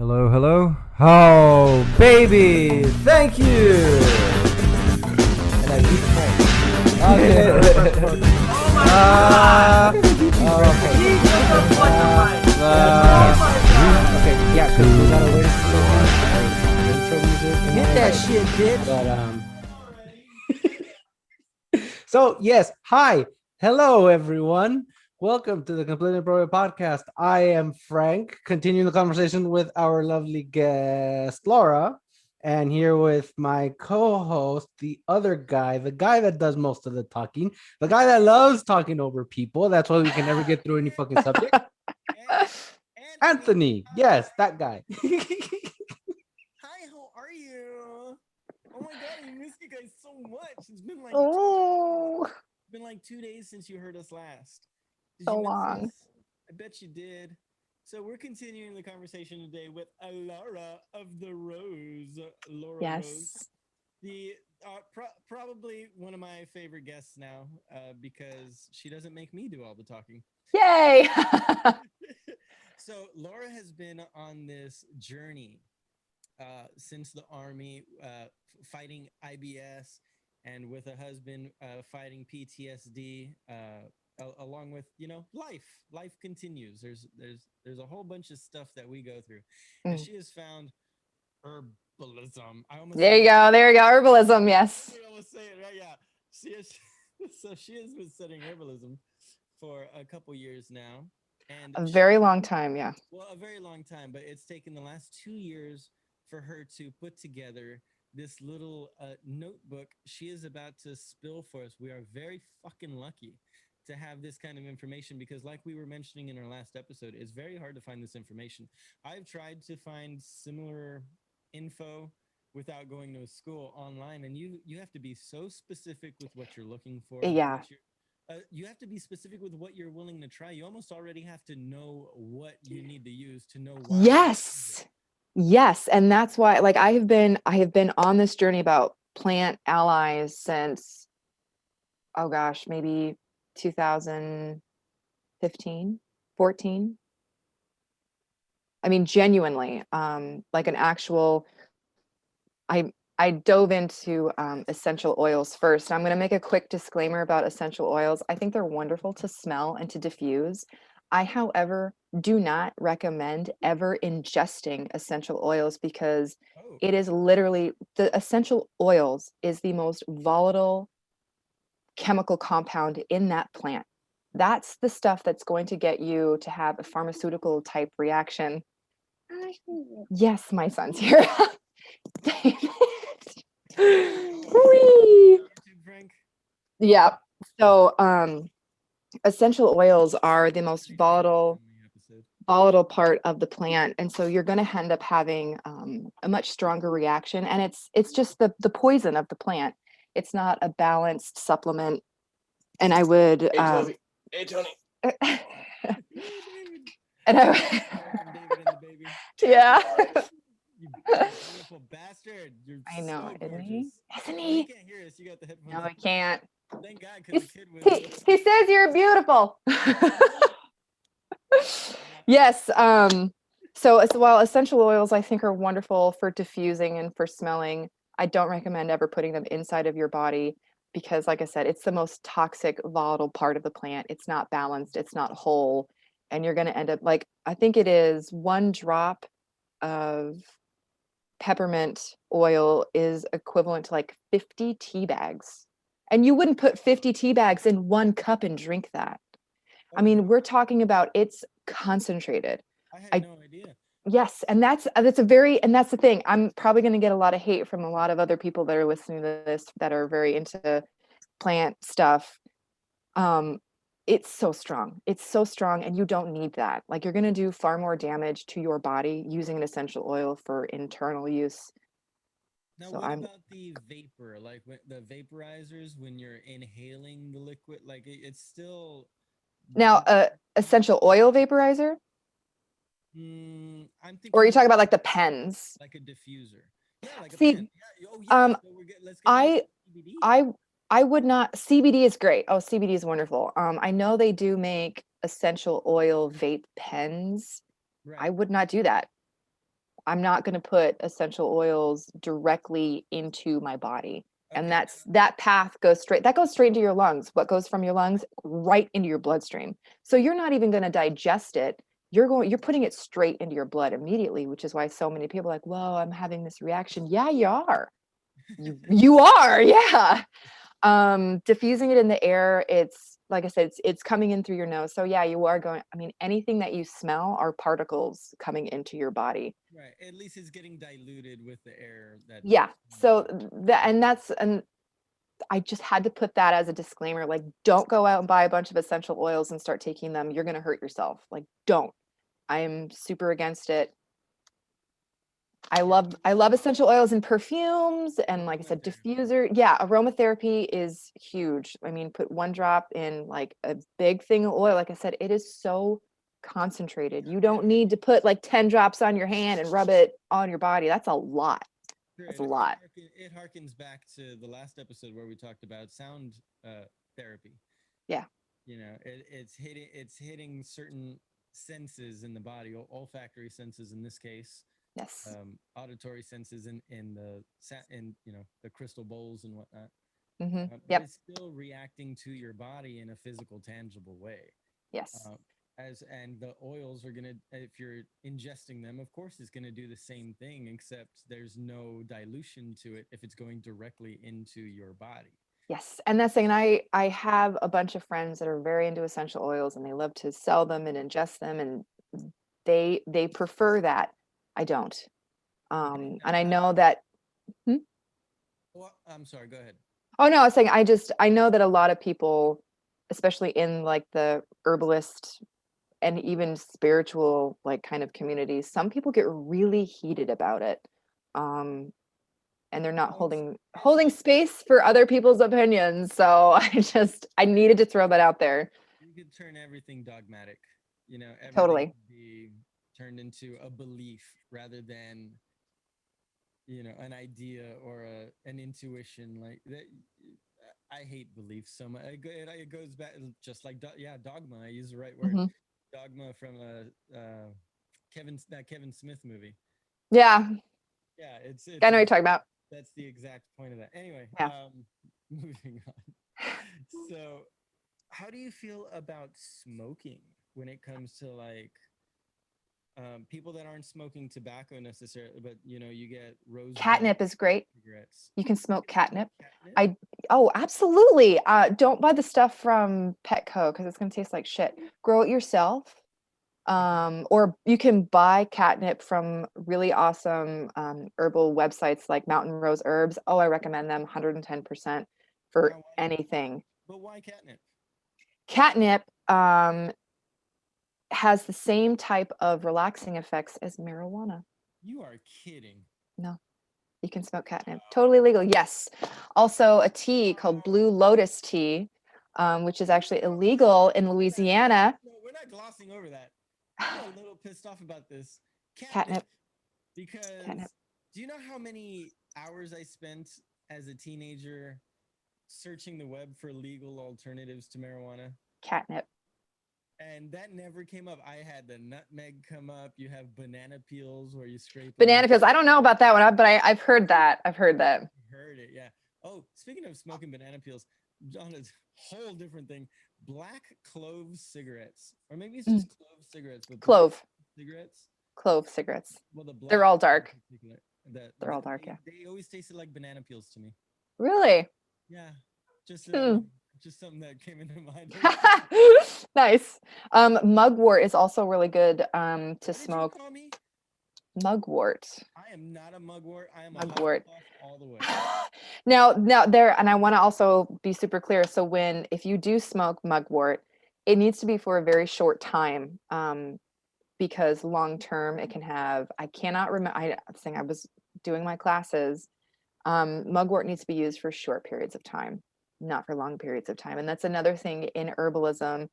Hello, hello. Oh, baby! Thank you! And I beat Frank. Okay. Okay, yeah, because we gotta wait for intro music. Hit that shit, bitch! So, yes, hi! Hello, everyone! Welcome to the Completely Appropriate Podcast. I am Frank, continuing the conversation with our lovely guest, Laura, and here with my co-host, the other guy, the guy that does most of the talking, the guy that loves talking over people. That's why we can never get through any fucking subject. Anthony. Yes, that guy. Hi, how are you? Oh my god, I miss you guys so much. It's been like Oh, 2 days since you heard us last. Did so you miss long. us? I bet you did. So we're continuing the conversation today with Laura of the Rose. Laura Rose. Yes. The probably one of my favorite guests now because she doesn't make me do all the talking. Yay. So Laura has been on this journey since the army, fighting IBS, and with a husband fighting PTSD, along with life continues. There's a whole bunch of stuff that we go through, and she has found herbalism. There you go. Herbalism. Yes. I almost say it right. Yeah, she is. So she has been studying herbalism for a couple years now, and A very long time. Yeah. well, a very long time, but it's taken the last 2 years for her to put together this little notebook she is about to spill for us. We are very fucking lucky to have this kind of information because, like we were mentioning in our last episode, it's very hard to find this information. I've tried to find similar info without going to a school online, and you have to be so specific with what you're looking for. Yeah. You have to be specific with what you're willing to try. You almost already have to know what you need to use to know why. Yes. And that's why, like, I have been on this journey about plant allies since, oh gosh, maybe 2015, 14. I mean, genuinely, like an actual, I dove into essential oils first. I'm going to make a quick disclaimer about essential oils. I think they're wonderful to smell and to diffuse. I, however, do not recommend ever ingesting essential oils because it is literally, the essential oils is the most volatile chemical compound in that plant. That's the stuff that's going to get you to have a pharmaceutical type reaction. Yes, my son's here. Whee! Yeah. So essential oils are the most volatile part of the plant, and so you're going to end up having a much stronger reaction, and it's just the poison of the plant. It's not a balanced supplement. And I would Hey Tony. And I David and the baby. Yeah. You beautiful bastard. You're I know, so isn't gorgeous. he? Isn't You he? can't hear us. You got the headphones. No, I can't. Thank God, because the kid was. He says you're beautiful. Yes. So while essential oils I think are wonderful for diffusing and for smelling, I don't recommend ever putting them inside of your body because, like I said, it's the most toxic, volatile part of the plant. It's not balanced. It's not whole. And you're going to end up like, I think it is 1 drop of peppermint oil is equivalent to like 50 tea bags. And you wouldn't put 50 tea bags in 1 cup and drink that. I mean, we're talking about it's concentrated. I had no idea. Yes, and that's the thing. I'm probably going to get a lot of hate from a lot of other people that are listening to this that are very into plant stuff. It's so strong. It's so strong, and you don't need that. Like, you're going to do far more damage to your body using an essential oil for internal use. Now, So what about the vapor? Like the vaporizers when you're inhaling the liquid? Like it's still. Now, essential oil vaporizer? I'm thinking. Or are you talking about like the pens? Like a diffuser. Yeah, like a See, pen. Yeah. Oh, yeah. So let's get CBD. I would not. CBD is great. Oh, CBD is wonderful. I know they do make essential oil vape pens. Right. I would not do that. I'm not going to put essential oils directly into my body. And Okay. that path goes straight into your lungs. What goes from your lungs right into your bloodstream. So you're not even going to digest it. You're putting it straight into your blood immediately, which is why so many people are like, whoa, I'm having this reaction. Yeah, you are. You are, yeah. Diffusing it in the air, it's like I said, it's coming in through your nose. So yeah, you are going, I mean, anything that you smell are particles coming into your body. Right. At least it's getting diluted with the air that. Yeah. So and I just had to put that as a disclaimer. Like, don't go out and buy a bunch of essential oils and start taking them. You're going to hurt yourself. Like, don't. I'm super against it. I love essential oils and perfumes and, like I said, Aromatherapy. diffuser. Yeah, aromatherapy is huge. I mean, put one drop in like a big thing of oil. Like I said, it is so concentrated. You don't need to put like 10 drops on your hand and rub it on your body. That's a lot. Sure, That's a lot. it harkens back to the last episode where we talked about sound therapy. Yeah. You know, it's hitting certain senses in the body, olfactory senses in this case, Yes. auditory senses in the crystal bowls and whatnot. But Yep. it's still reacting to your body in a physical, tangible way. Yes. And the oils are gonna, if you're ingesting them, of course it's gonna do the same thing, except there's no dilution to it if it's going directly into your body. Yes. And that's saying I have a bunch of friends that are very into essential oils and they love to sell them and ingest them, and they prefer that. I don't. And I know that. Well, I'm sorry, go ahead. Oh no, I was saying I know that a lot of people, especially in like the herbalist and even spiritual like kind of communities, some people get really heated about it. And they're not Well, it's holding like space for other people's opinions. So I needed to throw that out there. you could turn everything dogmatic. You know, everything Totally. could be turned into a belief rather than, an idea or an intuition like that. I hate beliefs so much. It goes back just like dogma. I use the right word. Hmm. Dogma from Kevin Smith movie. Yeah, Yeah, I it's know what you're talking about. that's the exact point of that. Anyway, Yeah. moving on. So, how do you feel about smoking when it comes to like people that aren't smoking tobacco necessarily, but you get rose Catnip is great. cigarettes. You can smoke Can you smoke catnip. catnip? Oh, absolutely. Don't buy the stuff from Petco because it's going to taste like shit. Grow it yourself. Or you can buy catnip from really awesome herbal websites like Mountain Rose Herbs. Oh, I recommend them 110% for Now, anything. but why catnip? Catnip has the same type of relaxing effects as marijuana. You are kidding. No, you can smoke catnip. Totally legal. Yes. Also, a tea called Blue Lotus tea, which is actually illegal in Louisiana. No, we're not glossing over that. I'm a little pissed off about this. Catnip. Because Catnip. do you know how many hours I spent as a teenager searching the web for legal alternatives to marijuana? Catnip. And that never came up. I had the nutmeg come up. You have banana peels where you scrape them. Banana peels. I don't know about that one, but I've heard that. I've heard that. Heard it, yeah. Oh, speaking of smoking banana peels, on a whole different thing, black clove cigarettes, or maybe it's just clove cigarettes, but Clove. cigarettes. Clove cigarettes. Well, the black They're all dark. They're all that dark, yeah. they always tasted like banana peels to me. Really? Yeah, just Hmm. just something that came into mind. Nice. Mugwort is also really good to What did you smoke. call me? Mugwort. I am not a mugwort. I am a Mugwort. Hufflepuff all the way. Now there, and I want to also be super clear. So if you do smoke mugwort, it needs to be for a very short time. Because long term it can have, I cannot remember, I think I was doing my classes. Mugwort needs to be used for short periods of time, not for long periods of time. And that's another thing in herbalism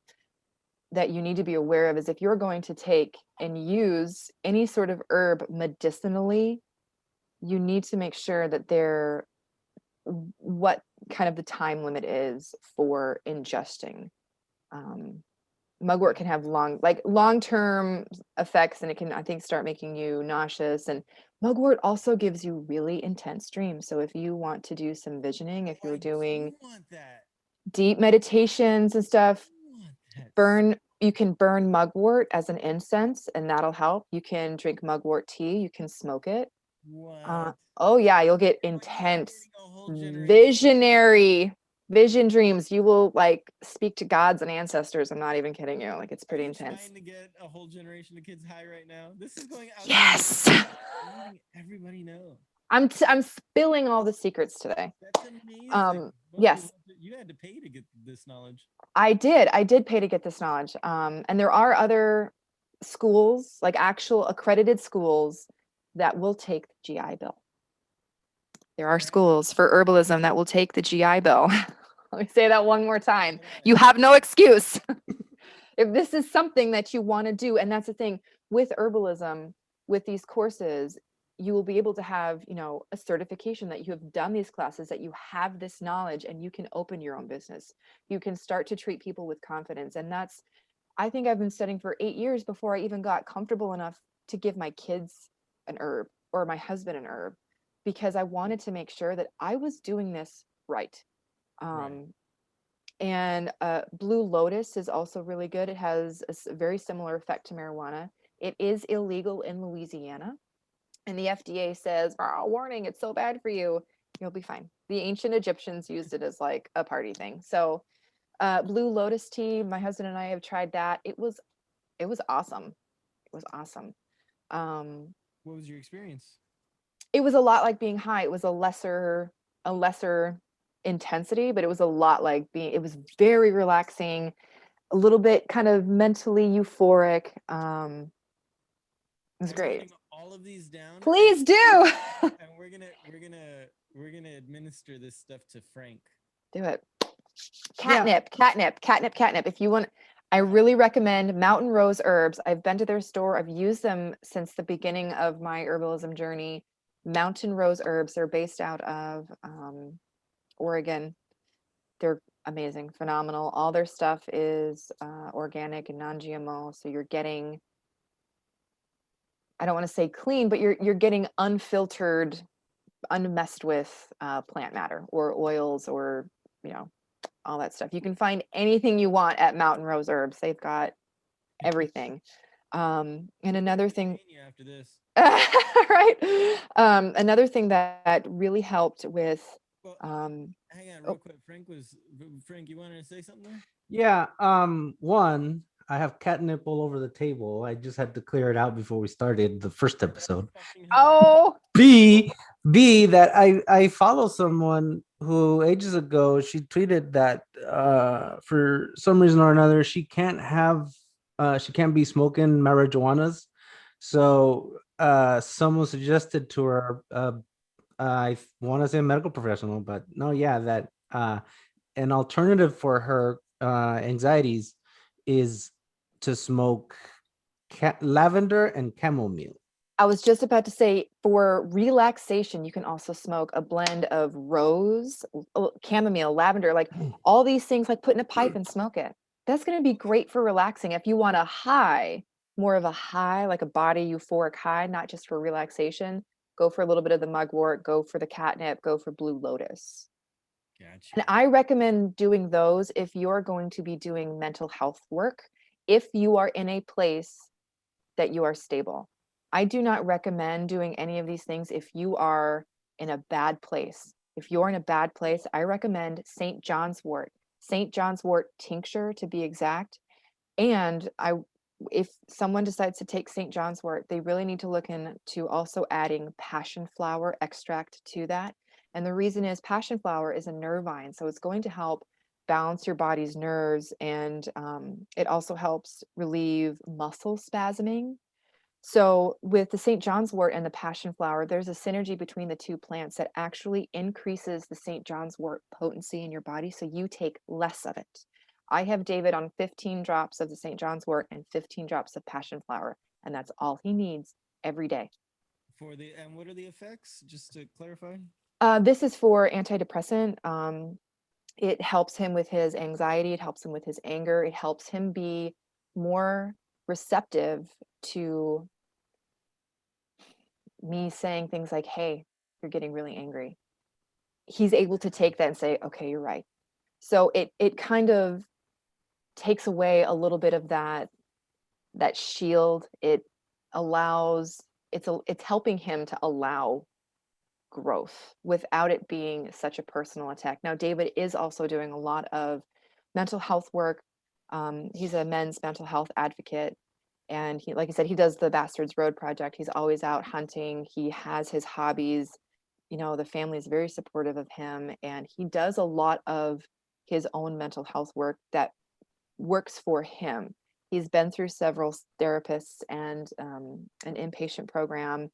that you need to be aware of, is if you're going to take and use any sort of herb medicinally, you need to make sure that what kind of the time limit is for ingesting. Mugwort can have long-term effects, and it can, I think, start making you nauseous. And Mugwort also gives you really intense dreams. So if you want to do some visioning, if you're doing want that. deep meditations and stuff, Want that. you can burn Mugwort as an incense, and that'll help. You can drink Mugwort tea, you can smoke it. What? Oh yeah, you'll get Oh my God, I'm intense getting a whole generation. visionary vision dreams. You will like speak to gods and ancestors. I'm not even kidding you. Like, it's pretty Are you intense. trying to get a whole generation of kids high right now? This is going out. Yes. You're letting everybody know. I'm spilling all the secrets today. That's amazing. Well, Yes. You had to pay to get this knowledge. I did pay to get this knowledge. And there are other schools, like actual accredited schools, that will take the GI Bill. There are schools for herbalism that will take the GI Bill. Let me say that one more time. You have no excuse. If this is something that you want to do, and that's the thing with herbalism, with these courses, you will be able to have, a certification that you have done these classes, that you have this knowledge, and you can open your own business. You can start to treat people with confidence. And I think I've been studying for 8 years before I even got comfortable enough to give my kids an herb or my husband an herb, because I wanted to make sure that I was doing this right. Right. And Blue Lotus is also really good. It has a very similar effect to marijuana. It is illegal in Louisiana. And the FDA says, oh, warning, it's so bad for you. You'll be fine. The ancient Egyptians used it as like a party thing. So Blue Lotus tea, my husband and I have tried that. It was awesome. It was awesome. What was your experience? It was a lot like being high. It was a lesser intensity, but it was a lot like it was very relaxing, a little bit kind of mentally euphoric. It was great. All of these down. Please do. And we're gonna administer this stuff to Frank. Do it. Catnip. If you want, I really recommend Mountain Rose Herbs. I've been to their store. I've used them since the beginning of my herbalism journey. Mountain Rose Herbs. They're based out of Oregon. They're amazing, phenomenal. All their stuff is organic and non-GMO. So you're getting, I don't want to say clean, but you're getting unfiltered, unmessed with plant matter or oils or, all that stuff. You can find anything you want at Mountain Rose Herbs. They've got everything. And another thing, after this. right? Another thing that really helped with, hang on real quick. Frank, you wanted to say something there? Yeah. One, I have catnip all over the table. I just had to clear it out before we started the first episode. Oh. B, that I follow someone who ages ago she tweeted that for some reason or another she can't be smoking marijuanas. So someone suggested to her, I want to say a medical professional, but no, yeah, that an alternative for her anxieties is to smoke lavender and chamomile. I was just about to say, for relaxation, you can also smoke a blend of rose, chamomile, lavender, like all these things, like put in a pipe and smoke it. That's going to be great for relaxing. If you want a high, more of a high, like a body euphoric high, not just for relaxation, go for a little bit of the mugwort, go for the catnip, go for Blue Lotus. Gotcha. And I recommend doing those if you're going to be doing mental health work, if you are in a place that you are stable. I do not recommend doing any of these things if you are in a bad place. If you're in a bad place, I recommend St. John's wort tincture, to be exact. And if someone decides to take St. John's wort, they really need to look into also adding passion flower extract to that. And the reason is passion flower is a nervine, so it's going to help balance your body's nerves, and it also helps relieve muscle spasming. So with the St. John's wort and the passion flower, there's a synergy between the two plants that actually increases the St. John's wort potency in your body, so you take less of it. I have David on 15 drops of the St. John's wort and 15 drops of passion flower, and that's all he needs every day. And what are the effects, just to clarify? This is for antidepressant. It helps him with his anxiety. It helps him with his anger. It helps him be more receptive to me saying things like, hey, you're getting really angry. He's able to take that and say, okay, you're right. So it kind of takes away a little bit of that shield. It allows, it's helping him to allow growth without it being such a personal attack. Now, David is also doing a lot of mental health work. He's a men's mental health advocate. And he, like I said, he does the Bastards Road Project. He's always out hunting. He has his hobbies. You know, the family is very supportive of him. And he does a lot of his own mental health work that works for him. He's been through several therapists and an inpatient program,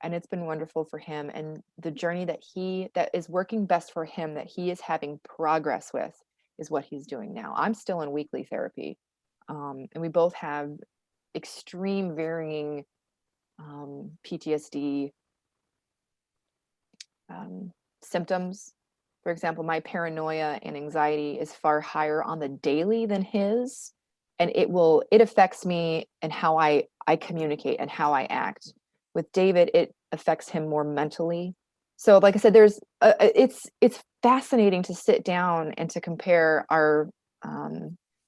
and it's been wonderful for him. And the journey that is working best for him, that he is having progress with, is what he's doing now. I'm still in weekly therapy, and we both have extreme varying PTSD symptoms. For example, my paranoia and anxiety is far higher on the daily than his, and it affects me and how I communicate and how I act. With David, it affects him more mentally. So, like I said, it's fascinating to sit down and to compare our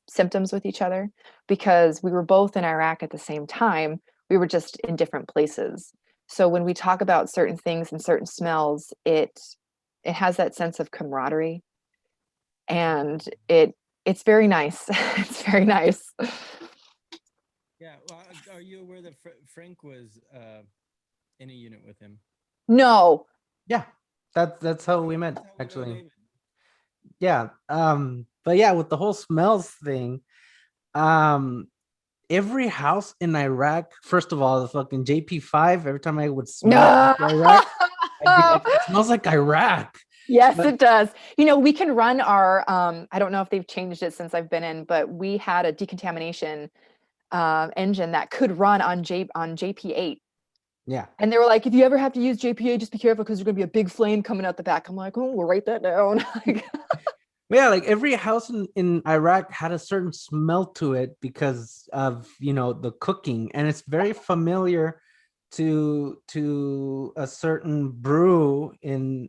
symptoms with each other, because we were both in Iraq at the same time. We were just in different places. So when we talk about certain things and certain smells, it has that sense of camaraderie, and it's very nice. It's very nice. Yeah. Well, are you aware that Frank was in a unit with him? No. Yeah, that's how we met, That's how we know actually. David. Yeah. But yeah, with the whole smells thing, um, every house in Iraq, first of all, the fucking JP5, every time I would smell No. Iraq, I'd be like, it smells like Iraq. Yes, But it does. You know, we can run our I don't know if they've changed it since I've been in, but we had a decontamination engine that could run on JP8. yeah. And they were like, if you ever have to use JPA, just be careful because there's going to be a big flame coming out the back. I'm like, oh, we'll write that down. Yeah, like every house in Iraq had a certain smell to it because of, the cooking, and it's very familiar to a certain brew in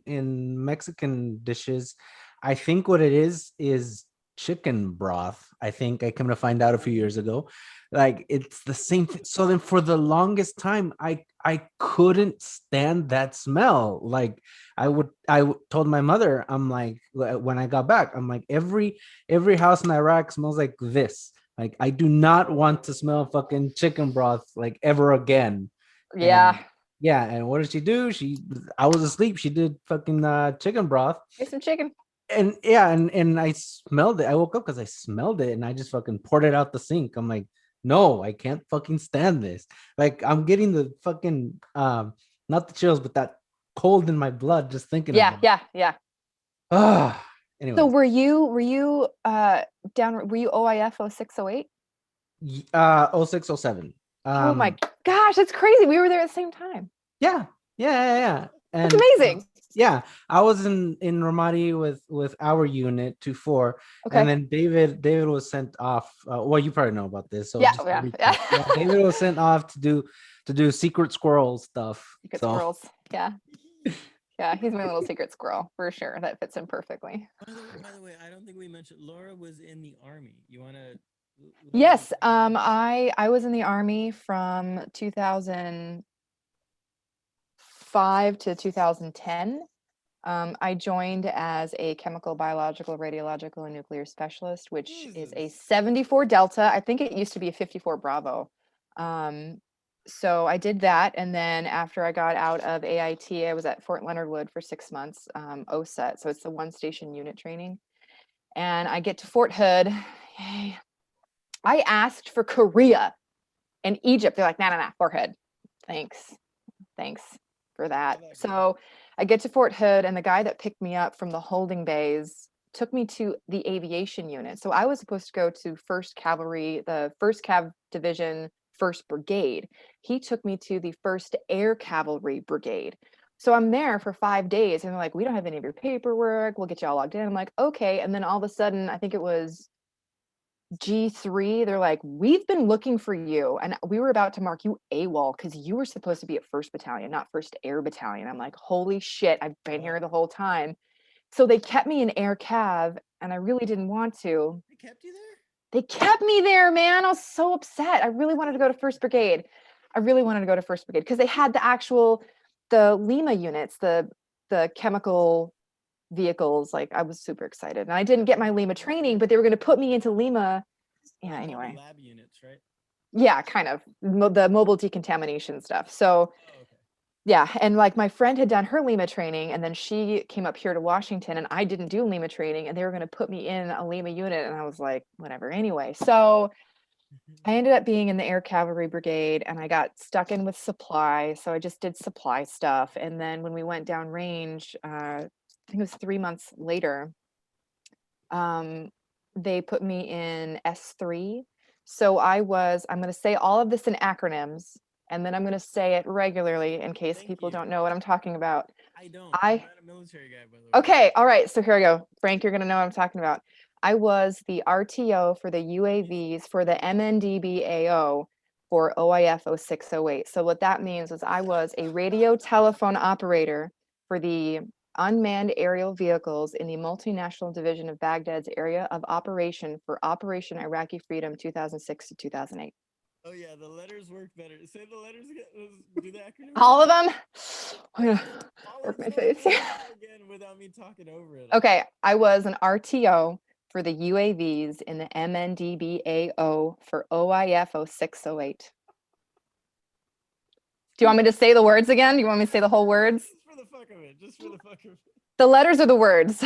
Mexican dishes. I think what it is chicken broth. I think I came to find out a few years ago. Like it's the same thing. So then for the longest time, I couldn't stand that smell. Like told my mother, I'm like, when I got back, I'm like, every house in Iraq smells like this. Like I do not want to smell fucking chicken broth like ever again. And Yeah. yeah, and what did she do? I was asleep. She did fucking chicken broth. Make some chicken. And yeah, and I smelled it. I woke up because I smelled it, and I just fucking poured it out the sink. I'm like, no, I can't fucking stand this. Like I'm getting the fucking not the chills, but that cold in my blood just thinking Yeah, about it. yeah, yeah. Ah, So anyways, were you down, were you OIF 0608? 0607. Oh my gosh, that's crazy. We were there at the same time. Yeah, yeah. That's And amazing. yeah, I was in Ramadi with our unit 2-4, and Okay. then David was sent off. Well, you probably know about this, so Yeah, just to yeah, recap, yeah, yeah. David was sent off to do secret squirrel stuff. Secret So squirrels. Yeah. Yeah, he's my little secret squirrel for sure. That fits him perfectly. By the way, I don't think we mentioned Laura was in the army. You want to? Yes, I was in the army from 2005 to 2010. I joined as a chemical, biological, radiological, and nuclear specialist, which is a Jesus. 74 Delta. I think it used to be a 54 Bravo. Um, so I did that, and then after I got out of AIT, I was at Fort Leonard Wood for 6 months, OSET. So it's the one station unit training, and I get to Fort Hood. Yay. I asked for Korea and Egypt. They're like, nah, Fort Hood. Thanks for that. So I get to Fort Hood, and the guy that picked me up from the holding bays took me to the aviation unit. So I was supposed to go to 1st Cavalry, the 1st Cav Division, 1st Brigade. He took me to the 1st Air Cavalry Brigade. So I'm there for 5 days, and they're like, we don't have any of your paperwork. We'll get you all logged in. I'm like, okay. And then all of a sudden, I think it was G3, they're like, we've been looking for you. And we were about to mark you AWOL because you were supposed to be at 1st Battalion, not 1st Air Battalion. I'm like, holy shit, I've been here the whole time. So they kept me in Air Cav, and I really didn't want to. They kept you there? They kept me there, man. I was so upset. I really wanted to go to 1st Brigade. I really wanted to go to 1st Brigade because they had the Lima units, the chemical vehicles. Like, I was super excited. And I didn't get my Lima training, but they were going to put me into Lima. Yeah, Like anyway. lab units, right? Yeah, kind of. The mobile decontamination stuff. So, Oh, okay. yeah, and like my friend had done her Lima training, and then she came up here to Washington, and I didn't do Lima training, and they were going to put me in a Lima unit, and I was like, whatever. Anyway, so I ended up being in the Air Cavalry Brigade, and I got stuck in with supply, so I just did supply stuff. And then when we went down range, I think it was 3 months later, they put me in S3. So I'm going to say all of this in acronyms, and then I'm going to say it regularly in case Thank people you. don't know what I'm talking about. I don't. I'm I not a military guy, by the way. Okay, all right. So here I go. Frank, you're going to know what I'm talking about. I was the RTO for the UAVs for the MNDBAO for OIF 0608. So what that means is I was a radio telephone operator for the unmanned aerial vehicles in the multinational division of Baghdad's area of operation for Operation Iraqi Freedom 2006 to 2008. Oh yeah, the letters work better. Say the letters again. Do the acronyms. All of them? I'm gonna I'll work my tell you face. again without me talking over it. Okay, I was an RTO for the UAVs in the MNDBAO for OIF 0608. Do you want me to say the words again? Do you want me to say the whole words? Just for the fuck of it. Just for the fuck of it. The letters are the words.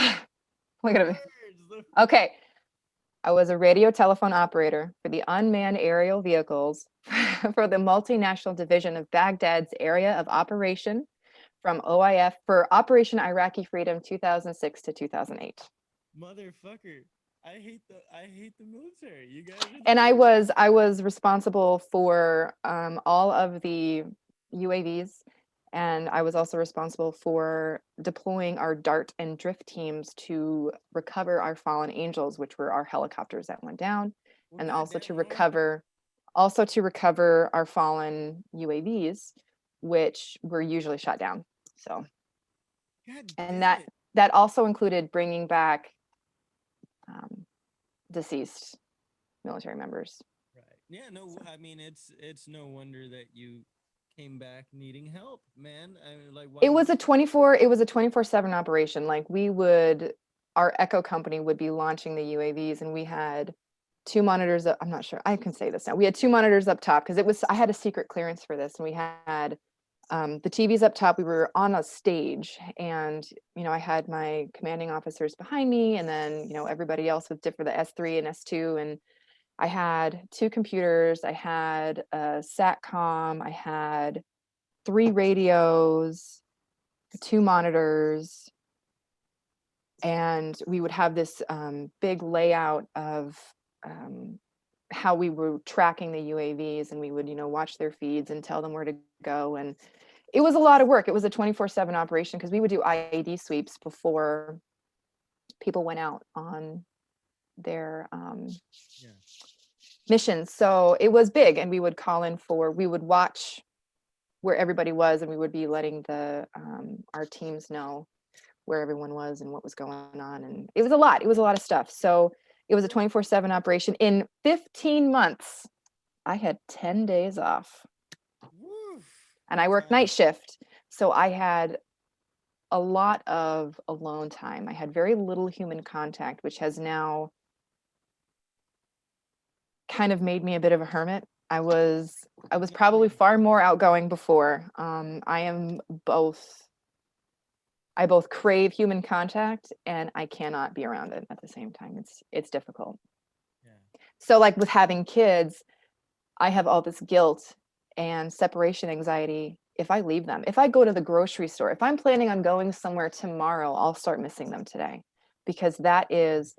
Look at me. Okay. I was a radio telephone operator for the unmanned aerial vehicles for the multinational division of Baghdad's area of operation from OIF for Operation Iraqi Freedom 2006 to 2008. Motherfucker. I hate the military. You guys. And I was responsible for all of the UAVs, and I was also responsible for deploying our DART and drift teams to recover our fallen angels, which were our helicopters that went down, Well, and also to goddamn, recover our fallen UAVs, which were usually shot down. So, God and damn it. that also included bringing back deceased military members. Right. Yeah. No. So. I mean, it's no wonder that you came back needing help, man. I mean, like, why It was a 24/7 operation. Like our Echo company would be launching the UAVs, and we had 2 monitors. I'm not sure I can say this now. We had 2 monitors up top because I had a secret clearance for this, and we had the TVs up top. We were on a stage, and I had my commanding officers behind me, and then everybody else was different, the S3 and S2, and I had 2 computers. I had a SATCOM. I had 3 radios, 2 monitors, and we would have this big layout of how we were tracking the UAVs, and we would watch their feeds and tell them where to go. And it was a lot of work. It was a 24/7 operation because we would do IED sweeps before people went out on their missions. So it was big, and we would we would watch where everybody was, and we would be letting our teams know where everyone was and what was going on. And it was a lot of stuff. So it was a 24/7 operation. In 15 months, I had 10 days off. Woof. And I worked night shift. So I had a lot of alone time. I had very little human contact, which has now kind of made me a bit of a hermit. I was probably far more outgoing before. I both crave human contact, and I cannot be around it at the same time. It's difficult. Yeah. So like with having kids, I have all this guilt and separation anxiety if I leave them. If I go to the grocery store, if I'm planning on going somewhere tomorrow, I'll start missing them today, because that is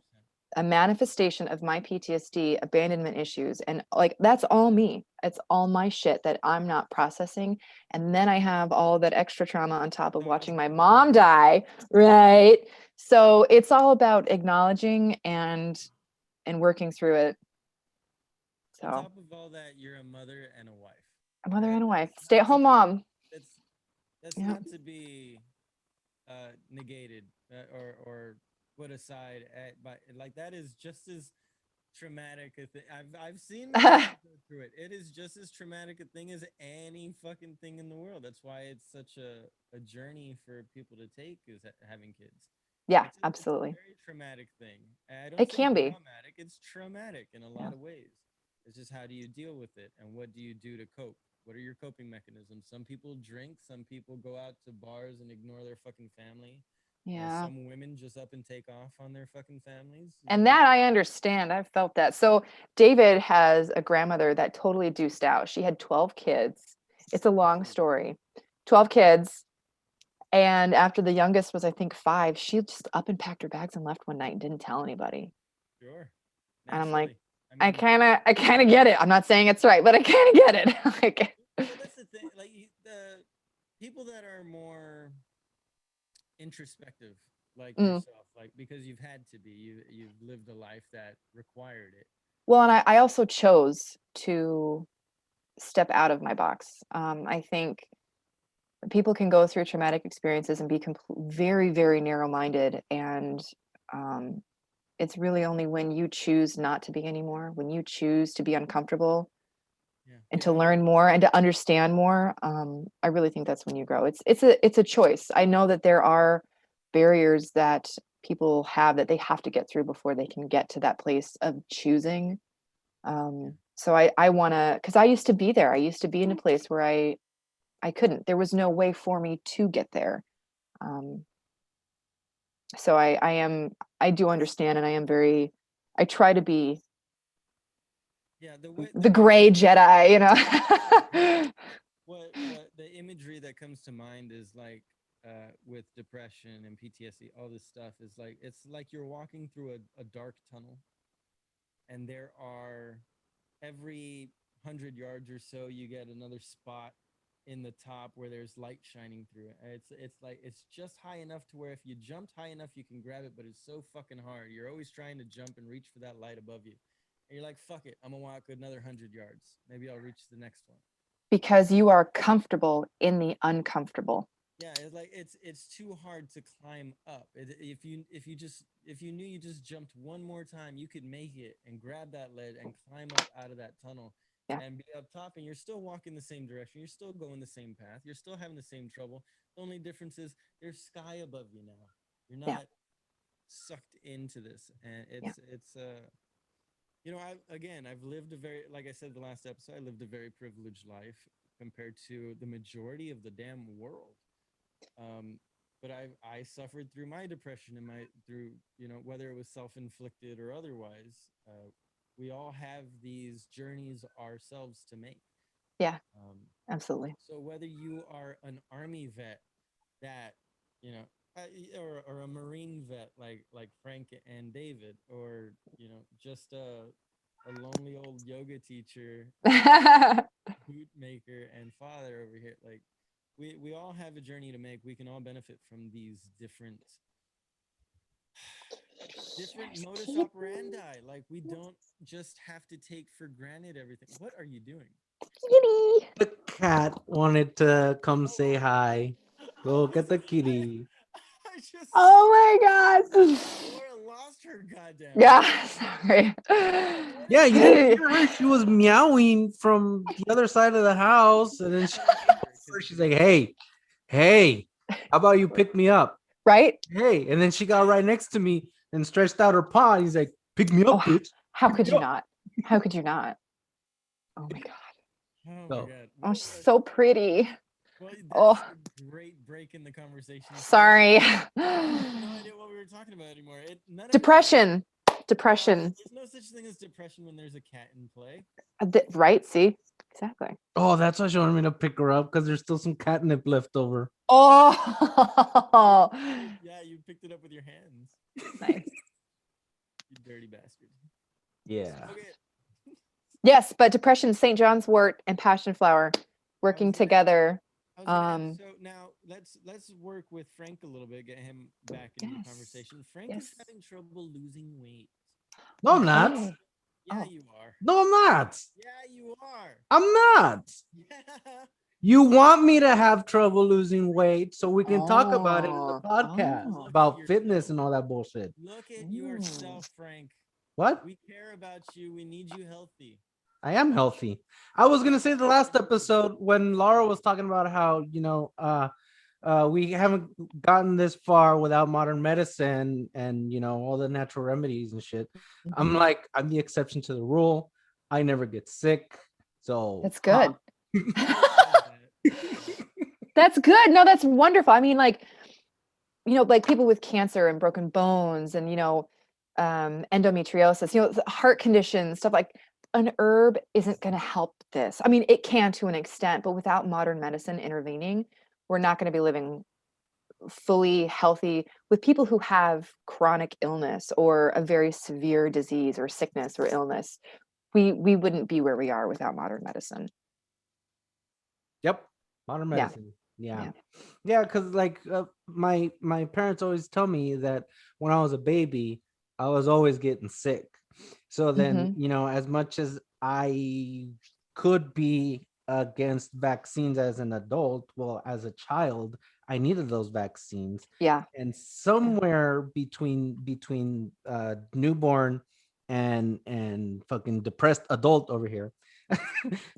a manifestation of my PTSD, abandonment issues. And like, that's all me. It's all my shit that I'm not processing. And then I have all that extra trauma on top of watching my mom die. Right. So it's all about acknowledging and working through it. On So top of all that, you're a mother and a wife. a mother and a wife, That's not stay-at-home to be, mom. that's Yeah. not to be negated or put aside but like that is just as traumatic a thing. I've seen my mom go through it. It is just as traumatic a thing as any fucking thing in the world. That's why it's such a journey for people to take is having kids. Yeah, It's a absolutely. very traumatic thing. I don't It say can be. traumatic. It's traumatic in a Yeah. lot of ways. It's just how do you deal with it and what do you do to cope? What are your coping mechanisms? Some people drink, some people go out to bars and ignore their fucking family. Yeah. Some women just up and take off on their fucking families. And that I understand. I've felt that. So David has a grandmother that totally deuced out. She had 12 kids. It's a long story. 12 kids. And after the youngest was, I think, 5, she just up and packed her bags and left one night and didn't tell anybody. Sure. And I'm like, Naturally. I mean, I kind of get it. I'm not saying it's right, but I kind of get it. Like, well, that's the thing. Like the people that are more introspective, like mm. yourself, like because you've had to be, you've lived a life that required it. Well, and I also chose to step out of my box. I think people can go through traumatic experiences and be very, very narrow-minded, and um, it's really only when you choose not to be anymore, when you choose to be uncomfortable Yeah. and to learn more and to understand more. I really think that's when you grow. It's a choice. I know that there are barriers that people have that they have to get through before they can get to that place of choosing. Yeah. So I want to, because I used to be there. I used to be in a place where I couldn't. There was no way for me to get there. Um, so I do understand, and I am very. I try to be Yeah. the gray Jedi, you Yeah. know. What the imagery that comes to mind is like with depression and PTSD, all this stuff is like it's like you're walking through a dark tunnel, and there are every 100 yards or so you get another spot in the top where there's light shining through it. And it's like it's just high enough to where if you jumped high enough you can grab it, but it's so fucking hard. You're always trying to jump and reach for that light above you. And you're like, fuck it, I'm gonna walk another 100 yards. Maybe I'll reach the next one. Because you are comfortable in the uncomfortable. Yeah, it's like it's too hard to climb up. If you knew you just jumped one more time, you could make it and grab that ledge and climb up out of that tunnel Yeah. and be up top, and you're still walking the same direction. You're still going the same path. You're still having the same trouble. The only difference is there's sky above you now. You're Yeah. not sucked into this, and Yeah. it's you know, I've lived a very, like I said the last episode, I lived a very privileged life compared to the majority of the damn world. But I suffered through my depression and my through you know whether it was self-inflicted or otherwise. We all have these journeys ourselves to make. Yeah, Um, absolutely. so whether you are an army vet that you know, or a marine vet like Frank and David, or you know just a lonely old yoga teacher, boot maker, and father over here, like we all have a journey to make. We can all benefit from these different modus operandi. Like we don't just have to take for granted everything. What are you doing? Kitty. The cat wanted to come say Oh, hi. Go get the kitty. I just Oh my god. Laura lost her goddamn Yeah, mind. sorry. Yeah, you didn't hear her. She was meowing from the other side of the house, and then she, I don't hear her she's like, "Hey, hey, how about you pick me up? Right? Hey!" And then she got right next to me and stretched out her paw. And he's like, "Pick me Oh, up, bitch! how Pick could me you up!" not? How could you not? Oh my god. oh my So god. Oh, she's so pretty. Well, Oh, that's a great break in the conversation. sorry. I have no idea what we were talking about anymore. None of it. Depression. Well, Depression. there's no such thing as depression when there's a cat in play. Right? See? Exactly. oh, that's why she wanted me to pick her up because there's still some catnip left over. Oh, Yeah, you picked it up with your hands. nice. You dirty bastard. Yeah. Okay. Yes, but depression, St. John's wort, and passion flower working gonna- together. I was gonna add, so now let's work with Frank a little bit, get him back into the Yes. conversation. Frank is Yes. having trouble losing weight. No, I'm not. Okay. Yeah, Oh. you are. No, I'm not. Yeah, you are. I'm not. Yeah. You want me to have trouble losing weight so we can talk about it in the Oh. podcast Oh. Look at about fitness yourself. and all that bullshit. Look at Mm. yourself, Frank. What? We care about you. We need you healthy. I am healthy. I was gonna say the last episode when Laura was talking about how we haven't gotten this far without modern medicine and all the natural remedies and shit. I'm Mhm. like I'm the exception to the rule. I never get sick, so That's good. Who says that? That's good. No, that's wonderful. I mean, like, like people with cancer and broken bones and, endometriosis, heart conditions, stuff like an herb isn't going to help this. I mean, it can to an extent, but without modern medicine intervening, we're not going to be living fully healthy with people who have chronic illness or a very severe disease or sickness or illness. We wouldn't be where we are without modern medicine. Yep, modern Yeah. medicine. Yeah, Yeah. yeah, because like my parents always tell me that when I was a baby, I was always getting sick. So then, Hmm. as much as I could be against vaccines as an adult, well, as a child, I needed those vaccines. Yeah. And Yeah. somewhere between newborn and fucking depressed adult over here,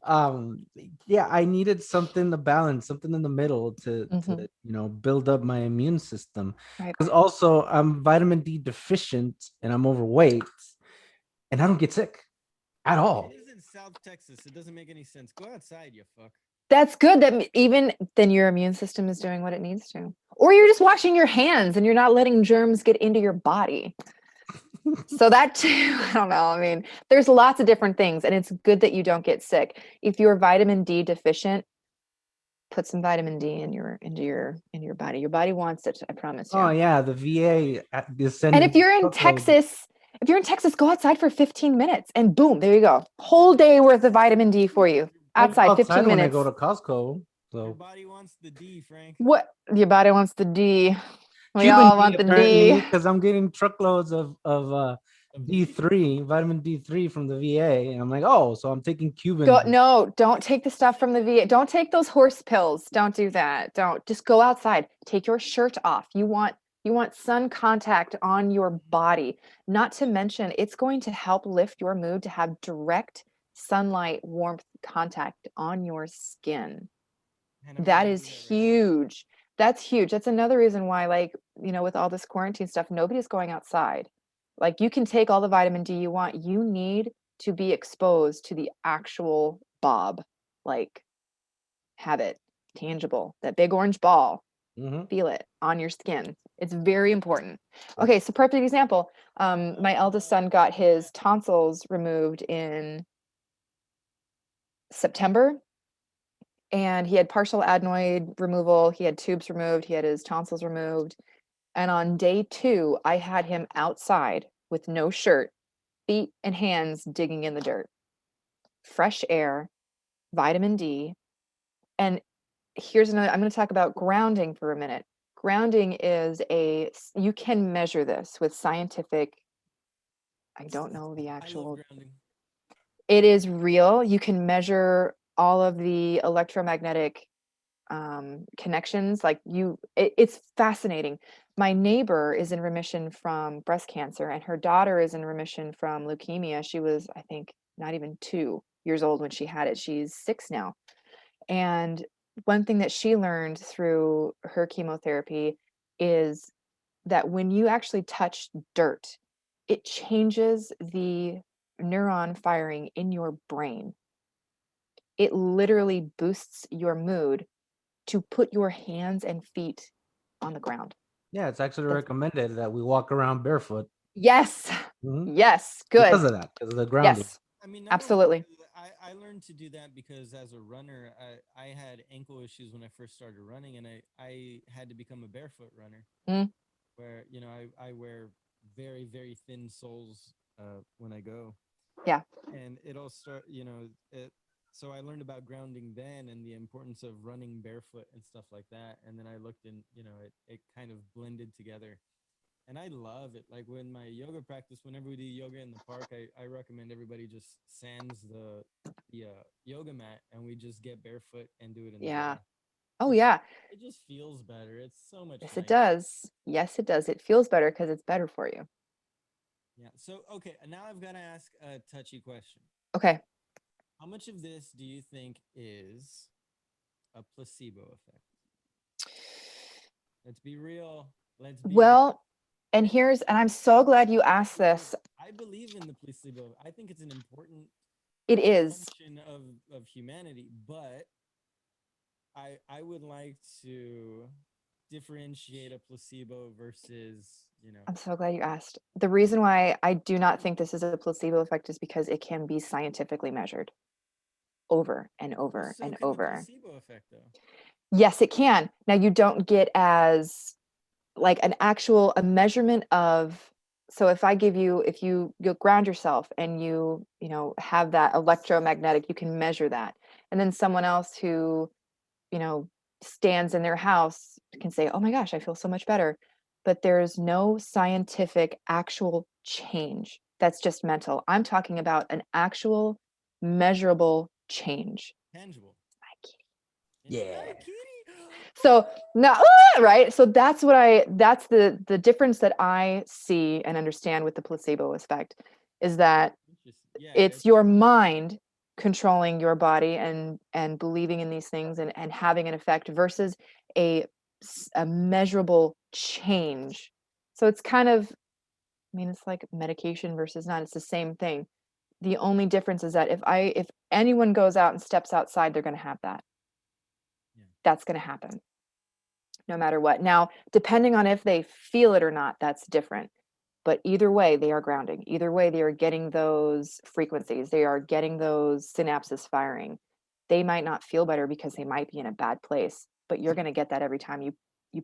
um yeah, I needed something to balance, something in the middle to Hmm. build up my immune system, Right. because also I'm vitamin D deficient and I'm overweight and I don't get sick at It all. is in South Texas. It doesn't make any sense. Go outside, you fuck. That's good that even then your immune system is doing what it needs to. Or you're just washing your hands and you're not letting germs get into your body. So that too, I don't know. I mean, there's lots of different things and it's good that you don't get sick. If you're vitamin D deficient, put some vitamin D in your body. Your body wants it, I promise Oh you. yeah, the VA is And if sending you're in truckloads. Texas, go outside for 15 minutes and boom, there you go. Whole day worth of vitamin D for you. I go Outside outside 15 when I go minutes. to Costco. Your So body wants the D, Frank. What your body wants the D. We Cuban all D want the apparently, D. because I'm getting truckloads of Of D. D3, vitamin D3 from the VA, and I'm like, oh, so I'm taking Go Cuban. no, don't take the stuff from the VA. Don't take those horse pills. Don't do that. Don't just go outside. Take your shirt off. You want sun contact on your body. Not to mention it's going to help lift your mood to have direct sunlight warmth contact on your skin. Man, I'm gonna That go is do that right now. huge. That's huge. That's another reason why, like, with all this quarantine stuff, nobody's going outside. Like, you can take all the vitamin D you want. You need to be exposed to the actual Bob. Like, have it tangible. That big orange ball, Hmm. feel it on your skin. It's very important. Okay, so perfect example. My eldest son got his tonsils removed in September and he had partial adenoid removal. He had tubes removed. He had his tonsils removed. And on day 2, I had him outside with no shirt, feet and hands digging in the dirt. Fresh air, vitamin D. And here's another, I'm going to talk about grounding for a minute. Grounding is you can measure this with scientific, I don't know the I love actual, grounding. it is real. You can measure all of the electromagnetic connections. Like it's fascinating. My neighbor is in remission from breast cancer and her daughter is in remission from leukemia. She was, I think, not even 2 years old when she had it. She's 6 now. And one thing that she learned through her chemotherapy is that when you actually touch dirt, it changes the neuron firing in your brain. It literally boosts your mood to put your hands and feet on the ground. Yeah, it's actually That's recommended that we walk around barefoot. yes. Mhm. Yes. Because Good. of that, because of the grounding. Yes. I mean, not only Absolutely. I learned to do that because as a runner, I had ankle issues when I first started running, and I had to become a barefoot runner, Mm, where I wear very very thin soles when I go, yeah. and it all start it. So I learned about grounding then and the importance of running barefoot and stuff like that, and then I looked and it kind of blended together. And I love it. Like when my yoga practice, whenever we do yoga in the park, I recommend everybody just sands the yoga mat and we just get barefoot and do it in the Yeah. grass. Oh It's yeah. it just feels better. It's so much Yes, it nicer. does. Yes, it does. It feels better because it's better for you. Yeah. So okay, now I've got to ask a touchy question. Okay. How much of this do you think is a placebo effect? Let's be real. Let's be real. Well, and I'm so glad you asked Because this. I believe in the placebo. I think it's an important It is. function of humanity, but I would like to differentiate a placebo versus, I'm so glad you asked. The reason why I do not think this is a placebo effect is because it can be scientifically measured over and well, over so and can the over. placebo effect though. Yes, it can. Now you don't get as like a measurement of, so if I give you, if you ground yourself and you have that electromagnetic, you can measure that. And then someone else who, you know, stands in their house can say, "Oh my gosh, I feel so much better." But there's no scientific actual change. That's just mental. I'm talking about an actual measurable change. Tangible. Yeah. Hi, kitty. So now, right? So that's the difference that I see and understand with the placebo effect is that Interesting. Yeah, it's it's your mind controlling your body and believing in these things and having an effect versus a a measurable change. So it's kind of, I mean, it's like medication versus not. It's the same thing. The only difference is that if anyone goes out and steps outside, they're going to have that. yeah. That's going to happen no matter what. Now, depending on if they feel it or not, that's different. But either way, they are grounding. Either way, they are getting those frequencies. They are getting those synapses firing. They might not feel better because they might be in a bad place, but you're going to get that every time you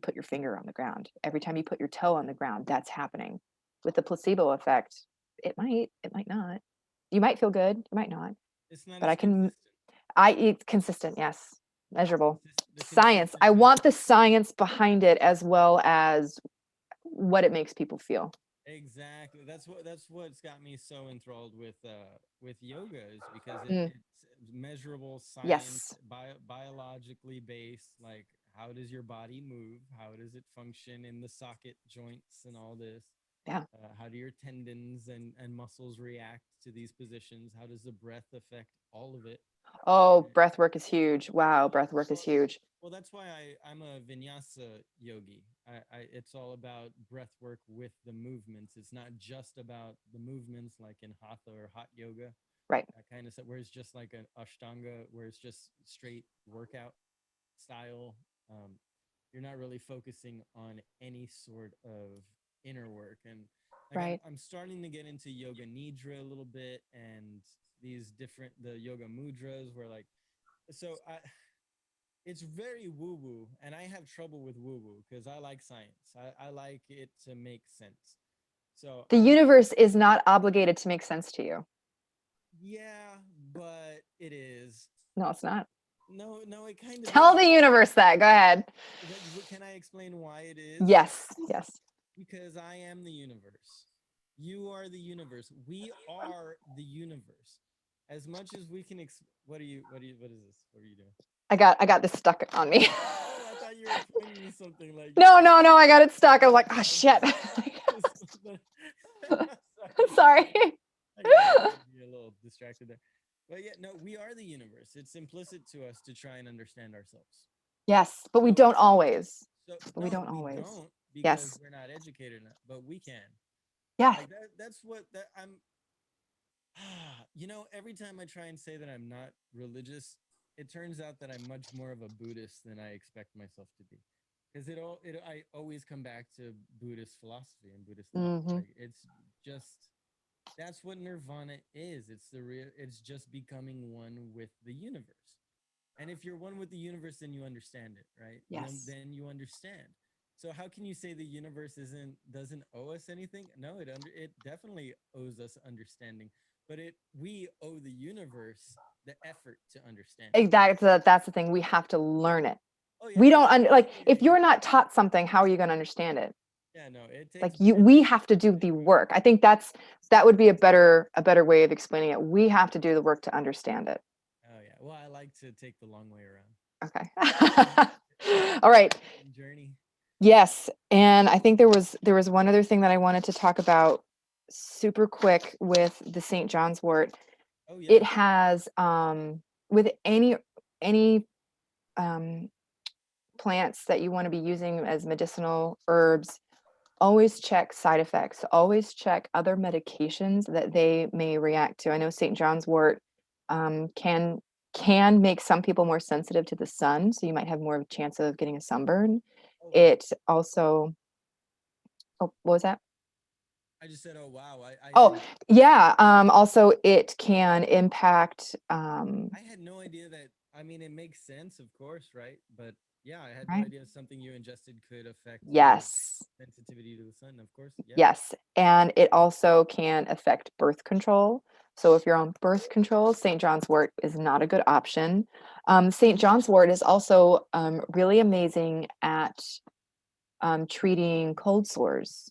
put your finger on the ground. Every time you put your toe on the ground, that's happening. With the placebo effect, it might not. You might feel good, you might not. It's not But as consistent. it's consistent, yes. Measurable. The Science. consistent I want the measure. science behind it as well as what it makes people feel. Exactly. That's what's got me so enthralled with yoga is because Mm, it's measurable science, yes. biologically based. Like how does your body move? How does it function in the socket joints and all this? Yeah. How do your tendons and muscles react to these positions? How does the breath affect all of it? Oh, breath work is huge. Wow, breath work is Well, huge. well, that's why I'm a vinyasa yogi. It's all about breath work with the movements. It's not just about the movements like in hatha or hot yoga, Right. that kind of stuff, where it's just like an ashtanga, where it's just straight workout style. Um, you're not really focusing on any sort of inner work. And like Right. I'm starting to get into yoga nidra a little bit and these different, the yoga mudras where like, so it's very woo woo, and I have trouble with woo woo because I like science. I like it to make sense. So The universe is not obligated to make sense to you. yeah, but it is. No, it's not. No, no, it kind of is. Tell the universe that. Go ahead. Can I explain why it is? Yes. Yes. Because I am the universe. You are the universe. We are the universe. As much as we can. What is this? What are you doing? I got this stuck on me. Oh, I thought you were pointing me something like. No, no, no. I got it stuck. I was like, oh shit. Sorry. I got be a little distracted there. But yeah, no, we are the universe. It's implicit to us to try and understand ourselves. Yes, but we So, don't always. so But we no, don't we always. don't because Yes. we're not educated enough, but we can. Yeah. Like that's what that I'm every time I try and say that I'm not religious, it turns out that I'm much more of a Buddhist than I expect myself to be. Because I always come back to Buddhist philosophy and Buddhist thought. Hmm. Like it's just that's what nirvana is. It's just becoming one with the universe. And if you're one with the universe, then you understand it, right? Yes. Then you understand. So how can you say the universe doesn't owe us anything? No, it definitely owes us understanding, but we owe the universe the effort to understand it. That's the thing. We have to learn it. Oh yeah, We it's don't like completely if innate. you're not taught something, how are you going to understand it? Yeah, no, it takes Like we have to do the work. I think that would be a better way of explaining it. We have to do the work to understand it. Oh yeah. Well, I like to take the long way around. Okay. It's All right. a journey. Yes, and I think there was one other thing that I wanted to talk about super quick with the St. John's wort. Oh yeah. It has with any um plants that you want to be using as medicinal herbs, always check side effects, always check other medications that they may react to. I know St. John's wort can make some people more sensitive to the sun, so you might have more of a chance of getting a sunburn. Oh wow. It also, oh, what was that? I just said, oh wow. I Oh, didn't. yeah. Also, it can impact, I had no idea that. I mean, it makes sense, of course, right? But yeah, I had no right? idea something you ingested could affect your Yes. sensitivity to the sun. Of course, yeah. Yes. And it also can affect birth control. So if you're on birth control, St. John's wort is not a good option. St. John's wort is also really amazing at treating cold sores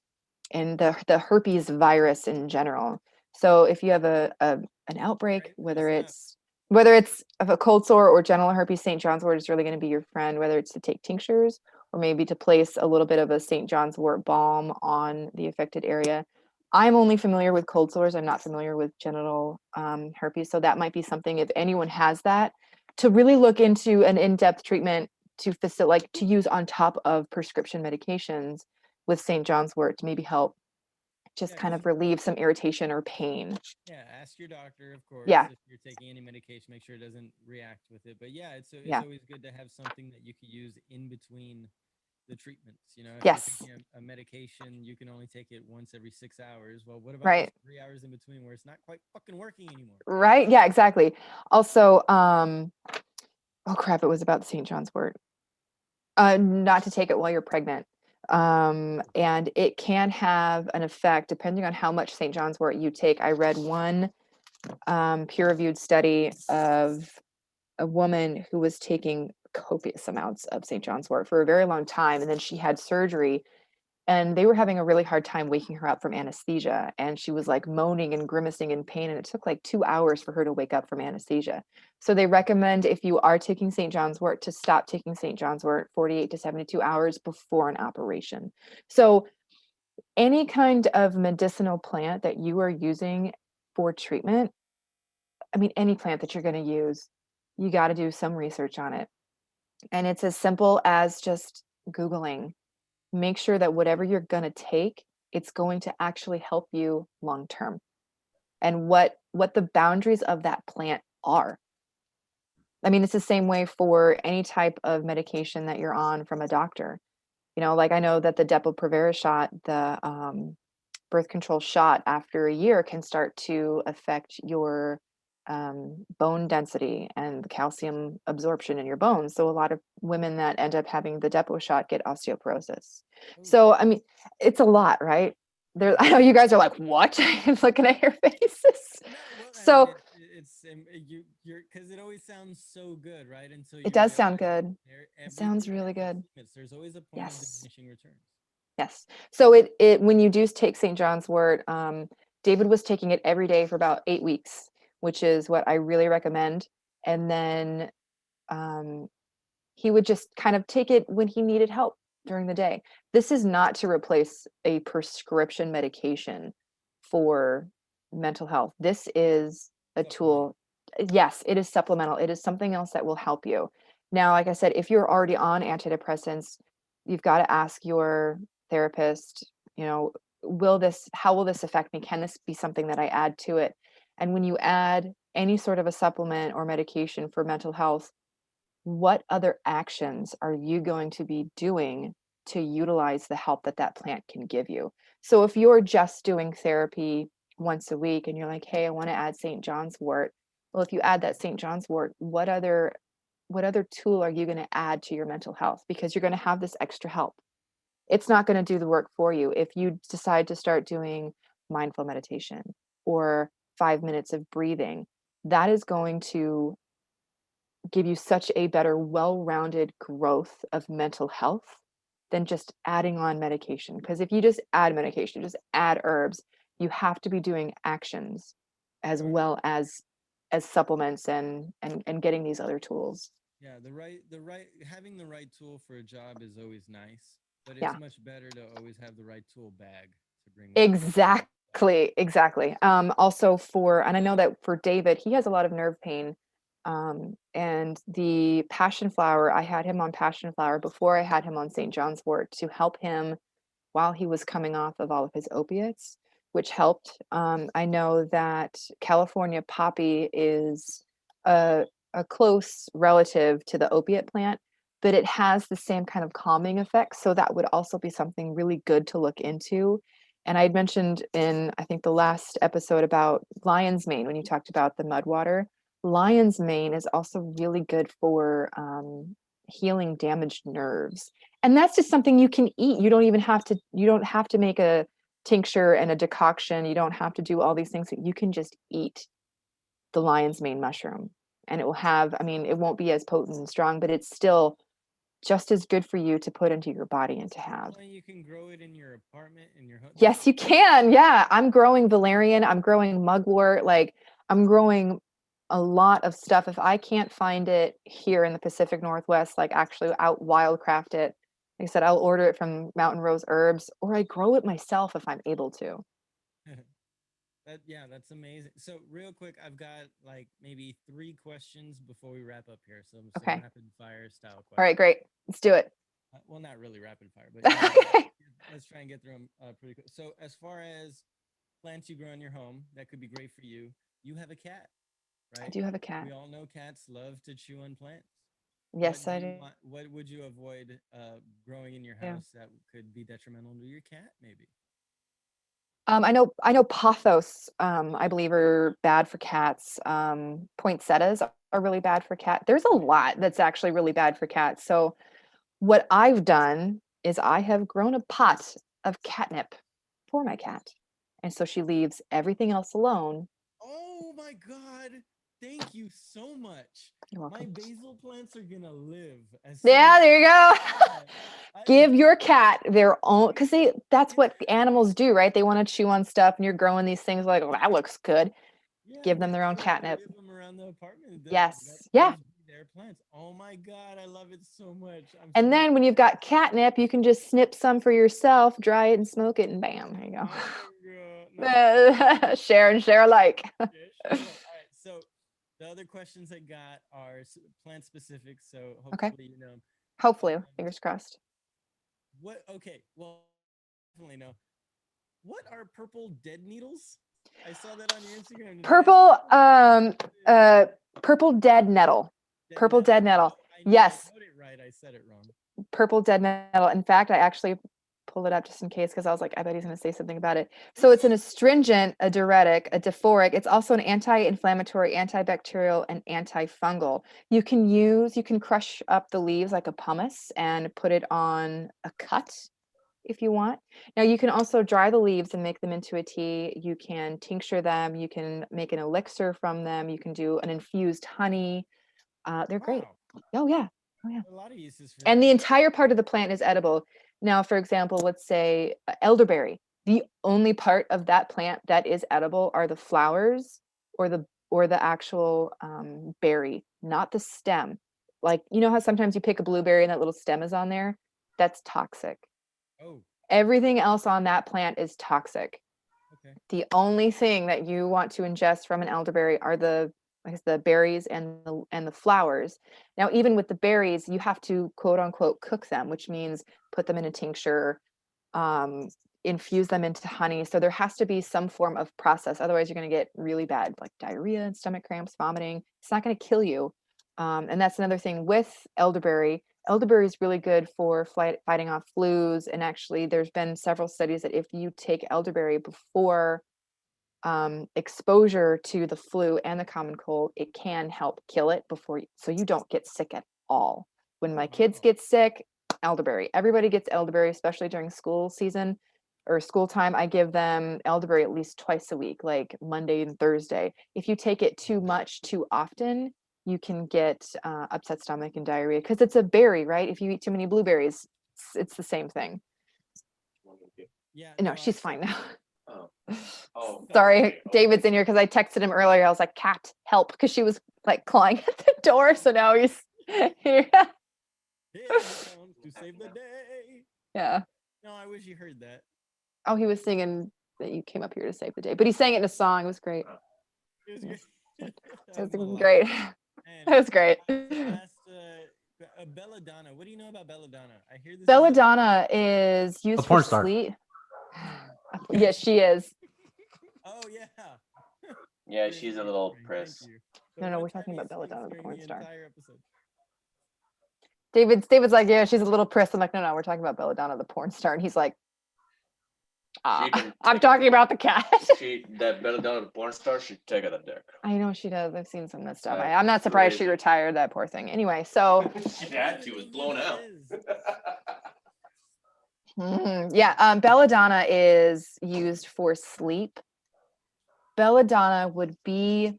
and the herpes virus in general. So if you have an outbreak, Right, there's that. whether it's of a cold sore or genital herpes, St. John's wort is really going to be your friend, whether it's to take tinctures or maybe to place a little bit of a St. John's wort balm on the affected area. I'm only familiar with cold sores. I'm not familiar with genital herpes. So that might be something, if anyone has that, to really look into an in-depth treatment to facilitate, like to use on top of prescription medications with St. John's wort to maybe help just Yeah, kind because of relieve some irritation or pain. yeah, ask your doctor, of course, Yeah, if you're taking any medication, make sure it doesn't react with it. But yeah, it's yeah, always good to have something that you could use in between the treatments. You know, if you're yes, taking a medication, you can only take it once every 6 hours. Well, what about those right, 3 hours in between where it's not quite fucking working anymore? right, yeah, exactly. Also, oh crap, it was about the St. John's wort. Not to take it while you're pregnant. And it can have an effect depending on how much St. John's wort you take. I read one peer-reviewed study of a woman who was taking copious amounts of St. John's wort for a very long time, and then she had surgery, and they were having a really hard time waking her up from anesthesia, and she was like moaning and grimacing in pain, and it took like 2 hours for her to wake up from anesthesia. So they recommend, if you are taking St. John's wort, to stop taking St. John's wort 48 to 72 hours before an operation. So any kind of medicinal plant that you are using for treatment, I mean, any plant that you're going to use, you got to do some research on it. And it's as simple as just Googling. Make sure that whatever you're going to take, it's going to actually help you long term, and what the boundaries of that plant are. I mean, it's the same way for any type of medication that you're on from a doctor. You know, like I know that the Depo-Provera shot, the birth control shot, after a year can start to affect your bone density and the calcium absorption in your bones. So a lot of women that end up having the Depo shot get osteoporosis. Oh, So I mean, it's a lot, right? There, yeah. I know you guys are like, "What?" Looking at your faces. No, well, I mean, So you're because it always sounds so good, right? Until it you does sound realize good. It sounds everything really has good. limits. There's always a point of Yes. diminishing returns. Yes. So it when you do take St. John's wort, David was taking it every day for about 8 weeks, which is what I really recommend. And then um, he would just kind of take it when he needed help during the day. This is not to replace a prescription medication for mental health. This is a Supplement. tool. Yes, it is supplemental. It is something else that will help you. Now, like I said, if you're already on antidepressants, you've got to ask your therapist, you know, how will this affect me? Can this be something that I add to it? And when you add any sort of a supplement or medication for mental health, what other actions are you going to be doing to utilize the help that that plant can give you? So if you're just doing therapy once a week and you're like, hey, I want to add St. John's wort. Well, if you add that St. John's wort, what other tool are you going to add to your mental health? Because you're going to have this extra help. It's not going to do the work for you. If you decide to start doing mindful meditation or 5 minutes of breathing, that is going to give you such a better, well-rounded growth of mental health than just adding on medication. Because if you just add medication, just add herbs, you have to be doing actions as Oh, yeah. well as supplements and getting these other tools. Yeah, the right having the right tool for a job is always nice, but it's Yeah, much better to always have the right tool bag to bring with you. exactly. Also for, and I know that for David, he has a lot of nerve pain. And the passion flower, I had him on passion flower before I had him on St. John's wort to help him while he was coming off of all of his opiates, which helped. I know that California poppy is a close relative to the opiate plant, but it has the same kind of calming effect. So that would also be something really good to look into. And I had mentioned in, I think, the last episode about lion's mane when you talked about the mud water. Lion's mane is also really good for healing damaged nerves, and that's just something you can eat. You don't have to make a tincture and a decoction. You don't have to do all these things. You can just eat the lion's mane mushroom, and it will have, I mean, it won't be as potent and strong, but it's still just as good for you to put into your body and to have. Well, you can grow it in your apartment, in your home. Yes, you can. Yeah, I'm growing valerian, I'm growing mugwort, like I'm growing a lot of stuff. If I can't find it here in the Pacific Northwest, like actually out wildcraft it, like I said, I'll order it from Mountain Rose Herbs, or I grow it myself if I'm able to. That yeah, that's amazing. So real quick, I've got like maybe 3 questions before we wrap up here. Some Okay. rapid fire style All right, questions. great. Let's do it. Well, not really rapid fire, but you know, let's try and get through them pretty quick. So as far as plants you grow in your home, that could be great for you. You have a cat, I right? do have a cat. We all know cats love to chew on plants. What Yes, do I you do. want? What would you avoid growing in your Yeah. house that could be detrimental to your cat? Maybe. I know pothos, I believe are bad for cats. Poinsettias are really bad for cat. There's a lot that's actually really bad for cats. So what I've done is I have grown a pot of catnip for my cat. And so she leaves everything else alone. Oh my God. Thank you so much. You're My welcome. basil plants are gonna live as soon Yeah, as there you go. I Give your cat their own, because that's what the animals do, right? They want to chew on stuff, and you're growing these things like, oh, that looks good. yeah, Give and them they their own try to catnip. wave them around the apartment. Yes. Those Yeah. be their plants. Oh my God, I love it so much. I'm And so then when you've got catnip, you can just snip some for yourself, dry it and smoke it, and bam, there you oh my God. No, go. Share and share alike. yeah, sure. All right. So the other questions I got are plant specific. So Okay. hopefully you know 'em. Hopefully, Um, fingers crossed. what? Okay. Well, definitely know. What are purple dead needles? I saw that on your Instagram today. Purple, Dead purple dead nettle. Purple nettle. dead nettle. I knew I Yes, wrote it right. I said it wrong. purple dead nettle. In fact, I actually pulled it up just in case because I was like, I bet he's going to say something about it. So it's an astringent, a diuretic, a diphoric. It's also an anti-inflammatory, antibacterial, and antifungal. You can crush up the leaves like a pumice and put it on a cut if you want. Now you can also dry the leaves and make them into a tea. You can tincture them. You can make an elixir from them. You can do an infused honey. They're great. Wow. Oh yeah. Oh yeah. A lot of uses for And that. the entire part of the plant is edible. Now, for example, let's say elderberry. The only part of that plant that is edible are the flowers or the actual berry, not the stem. Like you know how sometimes you pick a blueberry and that little stem is on there? That's toxic. Oh, Everything else on that plant is toxic. okay. The only thing that you want to ingest from an elderberry are I guess the berries and the flowers. Now, even with the berries, you have to quote unquote cook them, which means put them in a tincture, um, infuse them into honey. So there has to be some form of process. Otherwise, you're going to get really bad, like diarrhea and stomach cramps, vomiting. It's not going to kill you. And that's another thing with elderberry. Elderberry is really good for fighting off flus. And actually, there's been several studies that if you take elderberry before exposure to the flu and the common cold, it can help kill it before, so you don't get sick at all. When Oh, my kids wow. get sick, elderberry. Everybody gets elderberry, especially during school season or school time. I give them elderberry at least twice a week, like Monday and Thursday. If you take it too much too often, you can get upset stomach and diarrhea because it's a berry, right? If you eat too many blueberries, it's the same thing. Yeah. No, No, she's fine now. Oh. Oh. Sorry, okay. David's in here because I texted him earlier. I was like, "Cat, help!" Because she was like clawing at the door. So now he's here. Here he comes to save the day. Yeah. No, I wish you heard that. Oh, he was singing that you came up here to save the day, but he sang it in a song. It was great. It was Yes. great. It was I love great. it. It was great. Belladonna. What do you know about Belladonna? I hear this. is a- Belladonna is used for porn star. sleep. Yes, she is. Oh yeah. Yeah, You're she's a right, little Frank, priss. thank you. No, no, one we're talking time about he sings Belladonna, the during porn star. entire episode. David's like, yeah, she's a little priss. I'm like, no, we're talking about Belladonna, the porn star. And he's like, She can I'm take talking about the cat. that Belladonna, the porn star, should take it a dick. I know she does. I've seen some of that stuff. That's I'm not surprised she crazy. retired, that poor thing. Anyway, so She had to. Was blown out. yeah, Belladonna is used for sleep. Belladonna would be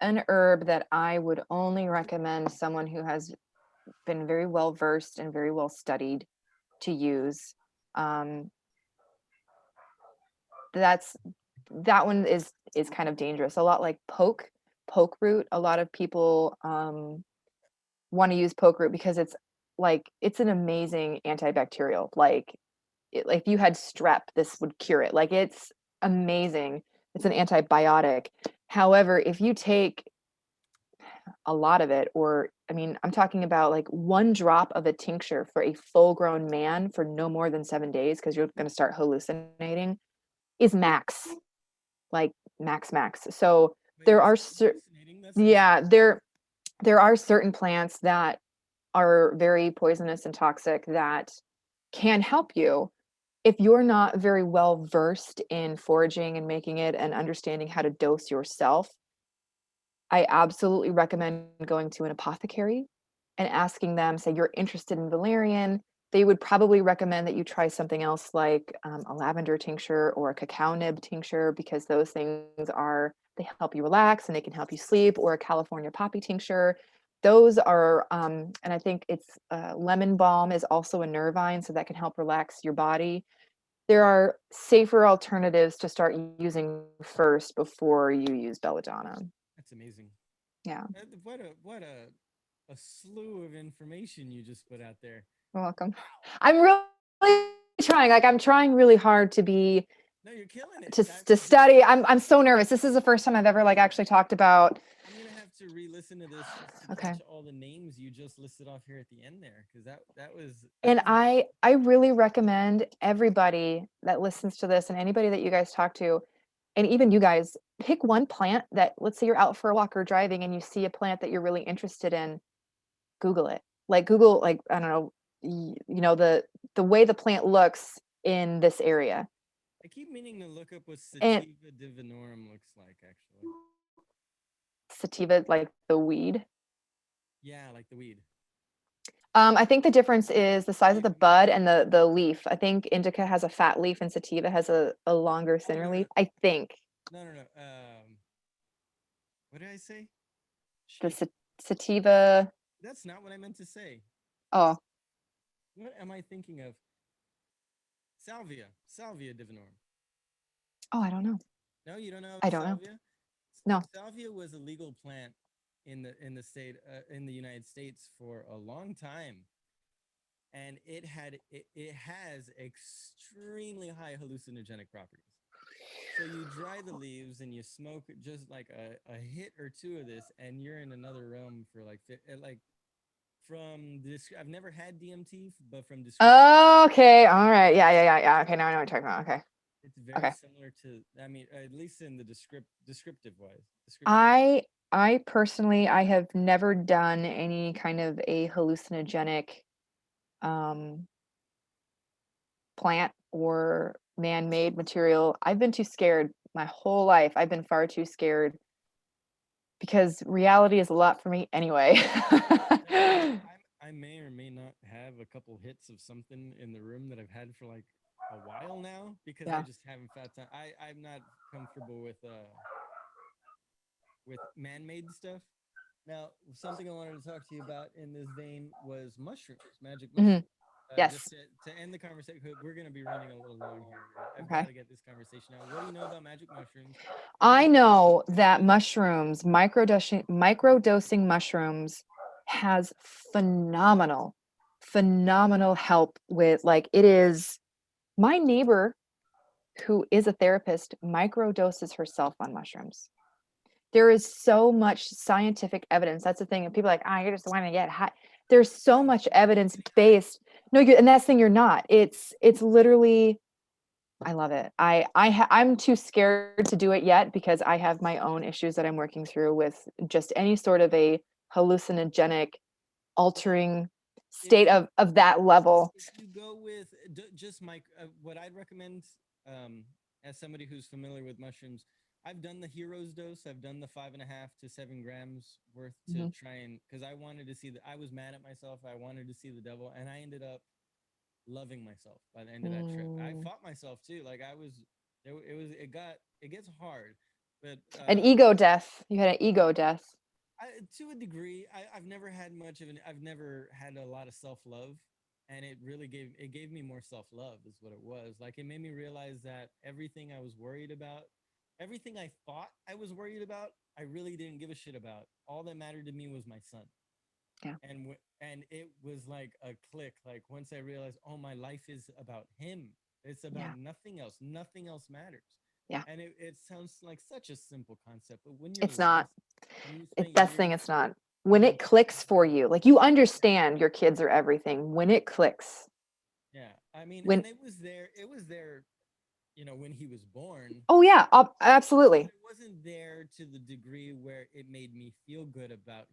an herb that I would only recommend someone who has been very well versed and very well studied to use. That one is kind of dangerous. A lot like poke root. A lot of people want to use poke root because it's an amazing antibacterial. Like if you had strep, this would cure it. Like it's amazing. It's an antibiotic. However, if you take a lot of it, or I mean, I'm talking about like 1 drop of a tincture for a full grown man for no more than 7 days, because you're going to start hallucinating, is max. Like max. So Wait, there you're are hallucinating? That's yeah, there are certain plants that are very poisonous and toxic that can help you if you're not very well versed in foraging and making it and understanding how to dose yourself. I absolutely recommend going to an apothecary and asking them, say you're interested in valerian. They would probably recommend that you try something else like a lavender tincture or a cacao nib tincture, because those things they help you relax and they can help you sleep, or a California poppy tincture. Those are, and I think it's lemon balm is also a nervine, so that can help relax your body. There are safer alternatives to start using first before you use belladonna. That's amazing. Yeah. What a slew of information you just put out there. You're welcome. I'm really trying. Like I'm trying really hard to be No, you're killing it. to study. I'm so nervous. This is the first time I've ever like actually talked about. I'm gonna have to re-listen to this just to Okay. catch all the names you just listed off here at the end there, because that was. And I really recommend everybody that listens to this and anybody that you guys talk to, and even you guys, pick one plant that, let's say you're out for a walk or driving and you see a plant that you're really interested in, Google it. Like Google, like, I don't know, the way the plant looks in this area. I keep meaning to look up what And sativa divinorum looks like. Actually, sativa, like the weed. yeah, like the weed. I think the difference is the size of the bud and the leaf. I think indica has a fat leaf and sativa has a longer, thinner leaf. I think No. What did I say? the Shit, sativa. that's not what I meant to say. Oh, What am I thinking of? Salvia divinorum. I don't know. No, you don't know I don't know. salvia? No. Salvia was a legal plant in the state in the United States for a long time, and it has extremely high hallucinogenic properties. So you dry the leaves and you smoke just like a hit or two of this, and you're in another realm for like from this. I've never had DMT, but from description, Okay. All right. Yeah. Okay. Now I know what you're talking about. Okay. it's very Okay. similar to. I mean, at least in the descriptive wise. I personally, I have never done any kind of a hallucinogenic um plant or man-made material. I've been too scared my whole life. I've been far too scared because reality is a lot for me anyway. I may or may not have a couple hits of something in the room that I've had for like a while now, because I Yeah. just haven't found time. I'm not comfortable with man-made stuff. Now, something I wanted to talk to you about in this vein was mushrooms, magic mushrooms. Mhm. Yes. Just to end the conversation, we're going to be running a little long here. I've Okay. got to get this conversation out. What do you know about magic mushrooms? I know that mushrooms, microdosing mushrooms has phenomenal, phenomenal help with, like, it is my neighbor who is a therapist microdoses herself on mushrooms. There is so much scientific evidence. That's the thing. And people are like, ah, you're just want to get high. There's so much evidence based. No, and that's the thing, you're not. It's literally, I love it. I'm too scared to do it yet because I have my own issues that I'm working through with just any sort of a hallucinogenic altering state of that level. If you go with just what I'd recommend, as somebody who's familiar with mushrooms, I've done the hero's dose. I've done the 5.5 to 7 grams worth to try and, because I wanted to see I was mad at myself. I wanted to see the devil, and I ended up loving myself by the end of that trip. I fought myself too. Like it gets hard, but An ego death. You had an ego death. To a degree. I've never had I've never had a lot of self-love, and it really gave me more self-love is what it was. Like, it made me realize that everything I was worried about, everything I thought I was worried about, I really didn't give a shit about. All that mattered to me was my son. Yeah. And it was like a click. Like, once I realized, oh, my life is about him. It's about nothing else. Nothing else matters. Yeah. And it sounds like such a simple concept, but when It's not. that's That's the thing, it's not. When it clicks for you, like, you understand your kids are everything. When it clicks. Yeah. I mean, When and it was there, when he was born. Oh yeah, absolutely. It wasn't there to the degree where it made me feel good about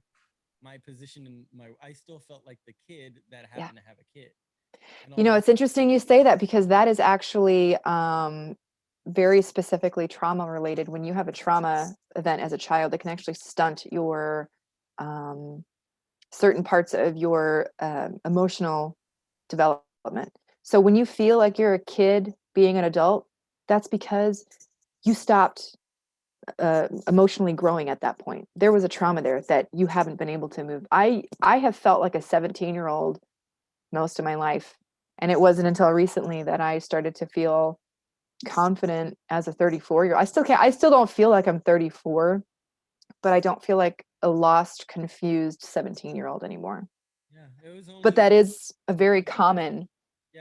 my position in I still felt like the kid that happened to have a kid. It's interesting you say that, because that is actually very specifically trauma related. When you have a trauma event as a child, it can actually stunt your certain parts of your emotional development. So when you feel like you're a kid being an adult, that's because you stopped emotionally growing at that point. There was a trauma there that you haven't been able to move. I have felt like a 17-year-old most of my life, and it wasn't until recently that I started to feel confident as a 34-year-old. I still don't feel like I'm 34, but I don't feel like a lost, confused 17-year-old anymore. Yeah, it was only. But that is a very common,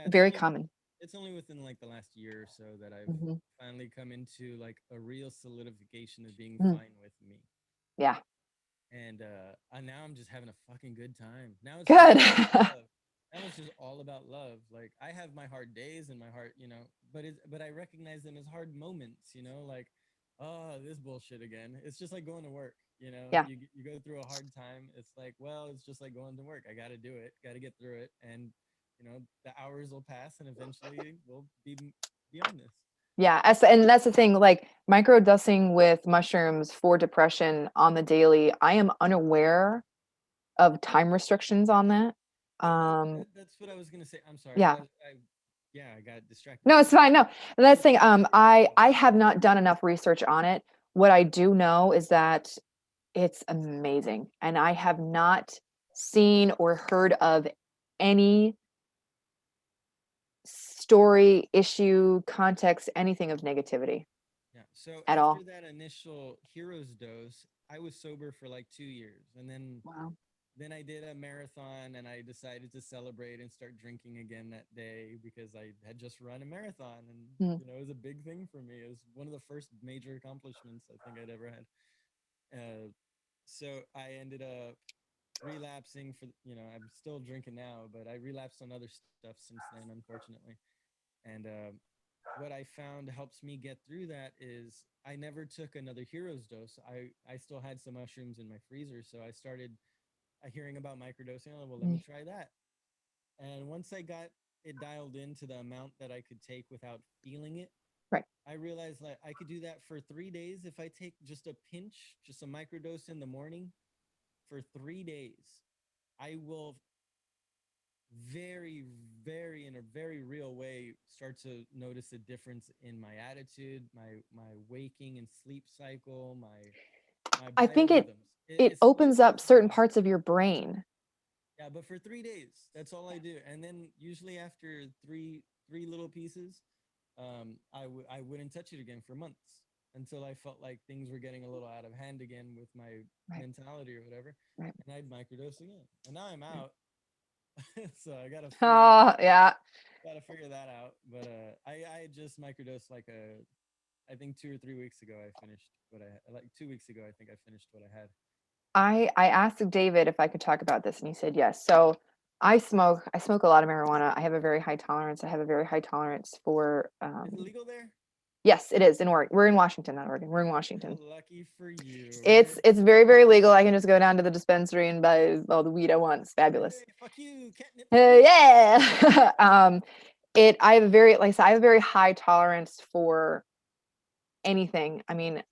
very only, common. It's only within like the last year or so that I've finally come into like a real solidification of being fine with me. Yeah. And now I'm just having a fucking good time. Now it's good. Now it's just all about love. Like, I have my hard days and my heart, but I recognize them as hard moments, like, oh, this bullshit again. It's just like going to work, Yeah. You go through a hard time. It's like, well, it's just like going to work. I got to do it. Got to get through it. And, the hours will pass and eventually we'll be beyond this. Yeah. And that's the thing, like, microdosing with mushrooms for depression on the daily, I am unaware of time restrictions on that. That's what I was gonna say. I'm sorry. Yeah. I got distracted. No, it's fine. No, that's the thing. I have not done enough research on it. What I do know is that it's amazing, and I have not seen or heard of any story, issue, context, anything of negativity. Yeah. So at after all. that initial hero's dose, I was sober for like 2 years, and then Wow. then I did a marathon, and I decided to celebrate and start drinking again that day because I had just run a marathon, and it was a big thing for me. It was one of the first major accomplishments I think I'd ever had. So I ended up relapsing I'm still drinking now, but I relapsed on other stuff since then, unfortunately. And what I found helps me get through that is I never took another hero's dose. I still had some mushrooms in my freezer, so I started hearing about microdosing. Oh, well, let me try that. And once I got it dialed into the amount that I could take without feeling it, right, I realized that I could do that for 3 days. If I take just a pinch, just a microdose in the morning for 3 days, I will very, very, in a very real way, start to notice a difference in my attitude, my waking and sleep cycle, my I think biorhythms. it opens up certain parts of your brain. Yeah, but for 3 days, that's all I do. And then usually after three little pieces, I wouldn't touch it again for months until I felt like things were getting a little out of hand again with my Right. mentality or whatever, Right. and I'd microdose again. And now I'm out, so I Oh, yeah. gotta figure that out. But I just microdosed like I think 2 or 3 weeks ago I finished what I like 2 weeks ago I think I finished what I had. I asked David if I could talk about this, and he said yes. So I smoke a lot of marijuana. I have a very high tolerance. I have a very high tolerance for Is it legal there? yes, it is in Oregon. We're in Washington, not Oregon. We're in Washington. Lucky for you. It's very, very legal. I can just go down to the dispensary and buy all the weed I want. It's fabulous. Hey, fuck you, catnip. Yeah. I have a very, like I said, I have a very high tolerance for anything. I mean,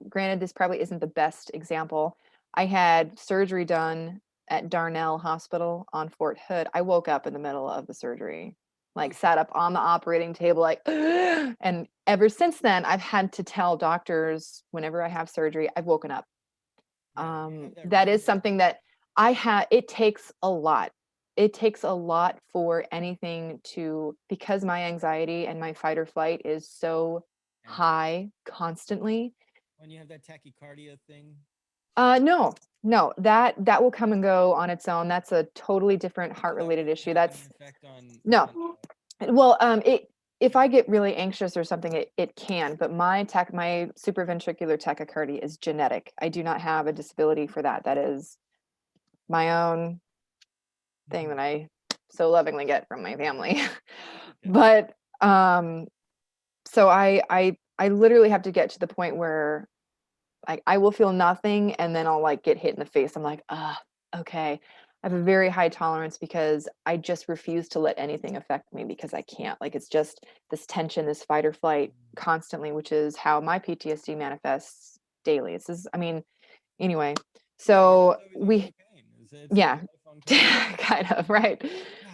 granted, this probably isn't the best example. I had surgery done at Darnell Hospital on Fort Hood. I woke up in the middle of the surgery, like sat up on the operating table, like, and ever since then, I've had to tell doctors whenever I have surgery, I've woken up. Yeah, you have That is reflex. something that it takes a lot. It takes a lot for anything to, because my anxiety and my fight or flight is so And high constantly. when you have that tachycardia thing, No, that will come and go on its own. That's a totally different I heart know that related wouldn't issue. have any That's effect on no. on Well, if I get really anxious or something, it can, but my supraventricular tachycardia is genetic. I do not have a disability for that. That is my own thing that I so lovingly get from my family. But so I literally have to get to the point where like I will feel nothing and then I'll like get hit in the face. I'm like, okay. I have a very high tolerance because I just refuse to let anything affect me because I can't. Like it's just this tension, this fight or flight constantly, which is how my PTSD manifests daily. I mean, anyway. So yeah, kind of, right.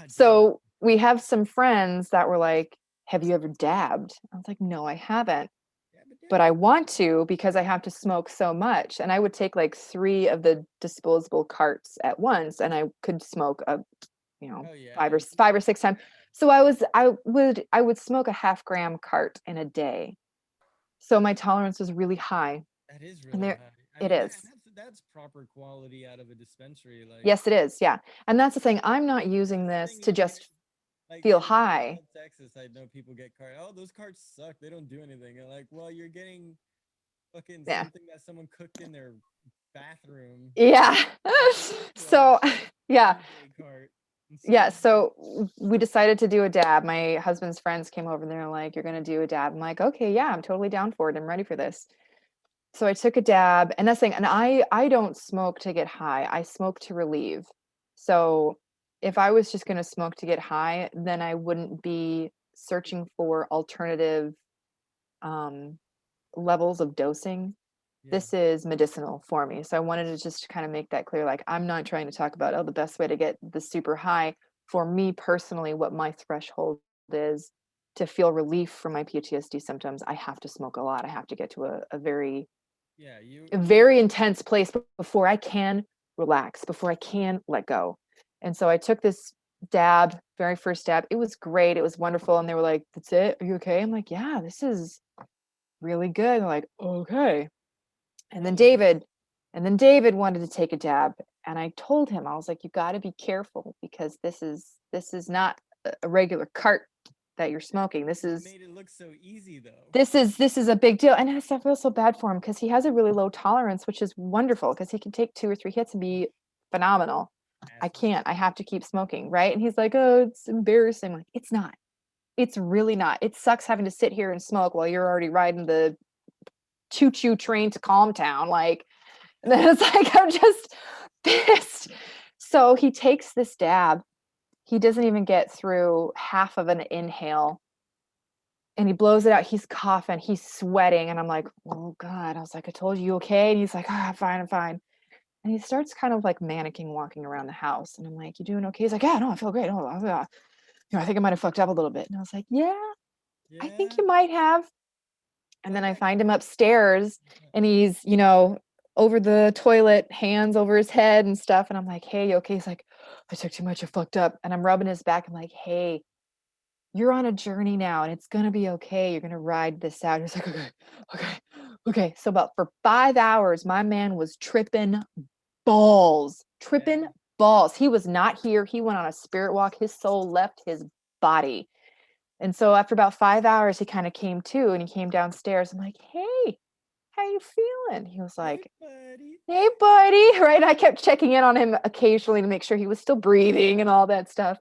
So we have some friends that were like, have you ever dabbed? I was like, no, I haven't, but I want to because I have to smoke so much. And I would take like 3 of the disposable carts at once and I could smoke Oh, yeah. 5 or 6 times. So I would smoke a half gram cart in a day. So my tolerance was really high. That is And really high. I it mean, is. that's proper quality out of a dispensary. Like Yes, it is. Yeah. And that's the thing. I'm not using this to just like feel in high. Texas, I know people get carts. Oh, those carts suck. They don't do anything. And like, well, you're getting fucking Yeah. something that someone cooked in their bathroom. Yeah. So, yeah. Cart. Yeah. So we decided to do a dab. My husband's friends came over and they're like, you're going to do a dab. I'm like, okay, yeah, I'm totally down for it. I'm ready for this. So I took a dab and that's thing. And I don't smoke to get high. I smoke to relieve. So if I was just going to smoke to get high, then I wouldn't be searching for alternative levels of dosing. This is medicinal for me. So I wanted to just kind of make that clear. Like, I'm not trying to talk about, the best way to get the super high. For me personally, what my threshold is to feel relief from my PTSD symptoms, I have to smoke a lot. I have to get to a very, very intense place before I can relax, before I can let go. And so I took this dab, very first dab. It was great. It was wonderful. And they were like, that's it? Are you okay? I'm like, yeah, this is really good. And they're like, okay. And then David wanted to take a dab. And I told him, I was like, you got to be careful because this is not a regular cart that you're smoking. This is made it look so easy though. This is a big deal. And I feel so bad for him because he has a really low tolerance, which is wonderful because he can take 2 or 3 hits and be phenomenal. I can't. I have to keep smoking, right? And he's like, oh, it's embarrassing. I'm like, it's not. It's really not. It sucks having to sit here and smoke while you're already riding the choo-choo train to Calm Town. Like, and then it's like, I'm just pissed. So he takes this dab. He doesn't even get through half of an inhale. And he blows it out. He's coughing. He's sweating. And I'm like, oh, God. I was like, I told you, okay? And he's like, I'm fine. I'm fine. And he starts kind of like mannequin walking around the house. And I'm like, you doing okay? He's like, yeah, no, I feel great. Oh, I think I might have fucked up a little bit. And I was like, yeah, I think you might have. And then I find him upstairs and he's, over the toilet, hands over his head and stuff. And I'm like, hey, you okay? He's like, I took too much. I fucked up. And I'm rubbing his back. I'm like, hey, you're on a journey now and it's going to be okay. You're going to ride this out. He's like, okay, okay, okay. So about for 5 hours, my man was tripping balls, tripping balls. He was not here. He went on a spirit walk. His soul left his body. And so after about 5 hours, he kind of came to and he came downstairs. I'm like, hey, how you feeling? He was like, hey, buddy. Right. And I kept checking in on him occasionally to make sure he was still breathing and all that stuff.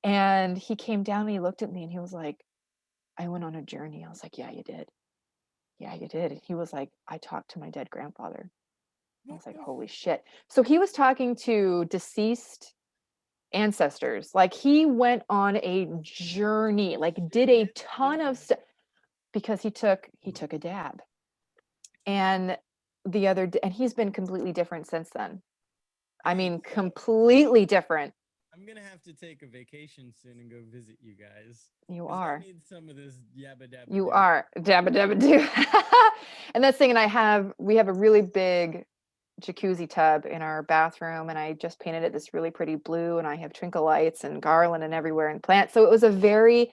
And he came down and he looked at me and he was like, I went on a journey. I was like, yeah, you did. Yeah, you did. And he was like, I talked to my dead grandfather. I was like, holy shit. So he was talking to deceased ancestors. Like he went on a journey, like did a ton of stuff because he took a dab. And and he's been completely different since then. I mean, completely different. I'm gonna have to take a vacation soon and go visit you guys. You 'Cause are. I need some of this yabba dabba. You doo. are dabba dabba do. And that's the thing. And we have a really big jacuzzi tub in our bathroom, and I just painted it this really pretty blue, and I have twinkle lights and garland and everywhere and plants. So it's a very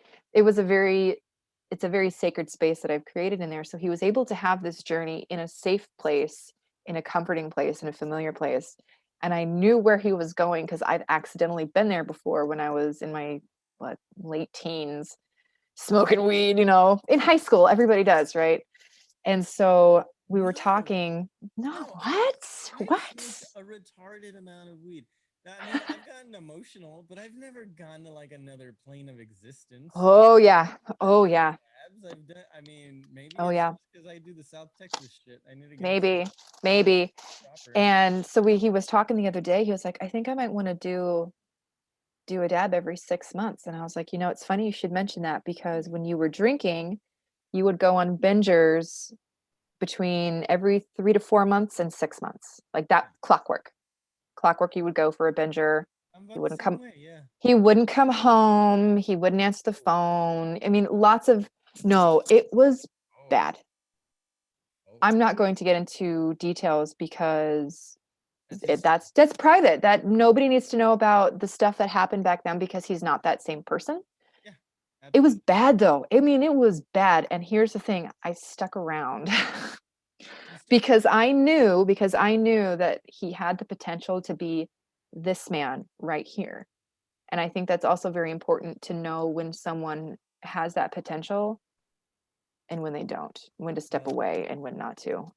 sacred space that I've created in there. So he was able to have this journey in a safe place, in a comforting place, in a familiar place. And I knew where he was going because I'd accidentally been there before when I was in my late teens, smoking weed, in high school. Everybody does, right? And so we were talking. No, what? I What? smoked a retarded amount of weed. I mean, I've gotten emotional, but I've never gone to like another plane of existence. Oh yeah. Oh yeah. I've done. I mean, maybe Oh it's yeah. just because I do the South Texas shit. I need to get Maybe. proper. And so he was talking the other day. He was like, I think I might want to do a dab every 6 months. And I was like, it's funny you should mention that because when you were drinking, you would go on bingers between every 3 to 4 months and 6 months, like that clockwork. You would go for a binger. I'm He about wouldn't the same come. way, yeah. He wouldn't come home. He wouldn't answer the phone. I mean, no, it was bad. I'm not going to get into details because that's private. That nobody needs to know about the stuff that happened back then because he's not that same person. Yeah. It was Absolutely. bad though. I mean, it was bad. And here's the thing, I stuck around because I knew that he had the potential to be this man right here. And I think that's also very important to know when someone has that potential and when they don't, when to step away and when not to.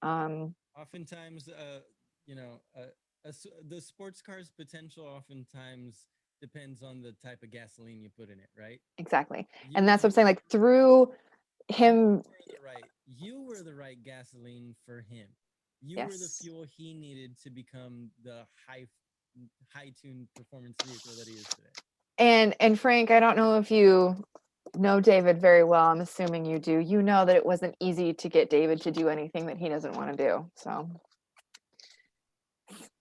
Oftentimes, the sports car's potential oftentimes depends on the type of gasoline you put in it, right? Exactly. And that's what I'm saying. Like through him, you were the right gasoline for him. You were the yes. fuel he needed to become the high tuned performance vehicle that he is today. And Frank, I don't know if you know David very well. I'm assuming you do. You know that it wasn't easy to get David to do anything that he doesn't want to do. So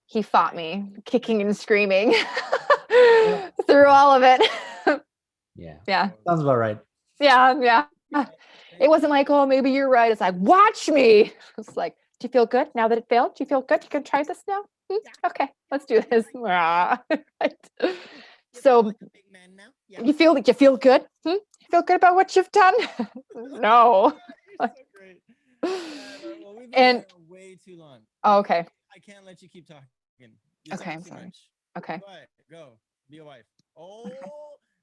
he fought me, kicking and screaming through all of it. Yeah. Yeah. Sounds about right. Yeah. It wasn't like, oh, maybe you're right. It's like, watch me. It's like, do you feel good now that it failed? Do you feel good? You can try this now? Okay, let's do this. Right. So you feel good? You feel good about what you've done? No. You're so great. Well, we've been And way too long. oh, okay. I can't let you keep talking. You Okay, talk I'm too sorry. much. Okay. Quiet. Go. Be a wife. Oh,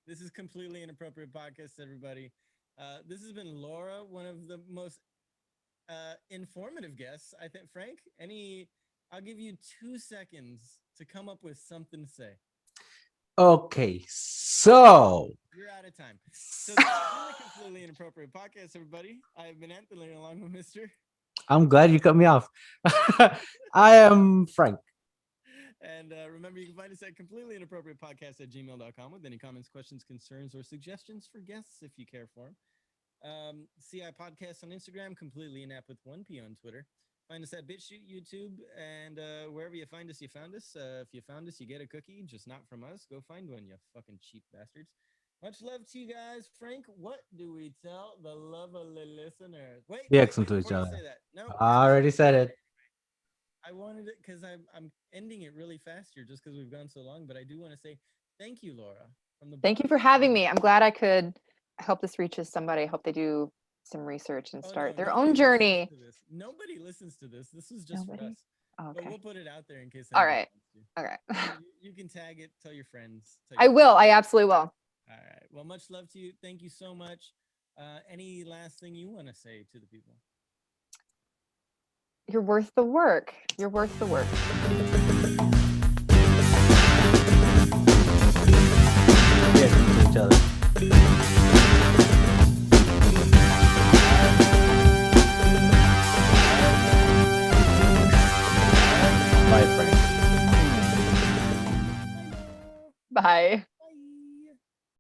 this is completely inappropriate podcast, everybody. This has been Laura, one of the most informative guests. I think, Frank, I'll give you 2 seconds to come up with something to say. Okay, so You're out of time. So this has been a completely inappropriate podcast, everybody. I've been Anthony along with Mr. I'm glad you cut me off. I am Frank. And remember, you can find us at completelyinappropriatepodcast@gmail.com with any comments, questions, concerns, or suggestions for guests if you care for them. CI Podcast on Instagram, Completely Inap with 1P on Twitter. Find us at BitChute, YouTube, and wherever you find us, you found us. If you found us, you get a cookie, just not from us. Go find one, you fucking cheap bastards. Much love to you guys. Frank, what do we tell the lovely listeners? Be excellent to each other. Say that. No, I already said it. I wanted it because I'm ending it really fast here just because we've gone so long. But I do want to say thank you, Laura. From the Thank you bottom for of my having me. heart. I'm glad I could. I hope this reaches somebody. I hope they do some research and Oh, start no, their nobody own listens journey. to this. Nobody listens to this. This is just for Nobody? us. Oh, But okay. we'll put it out there in case All anybody right. wants to. Okay. You can tag it, tell your friends. Tell I your will. I absolutely will. All right. Well, much love to you. Thank you so much. Any last thing you want to say to the people? You're worth the work. You're worth the work. Yes, to each other. Bye, Frank. Bye.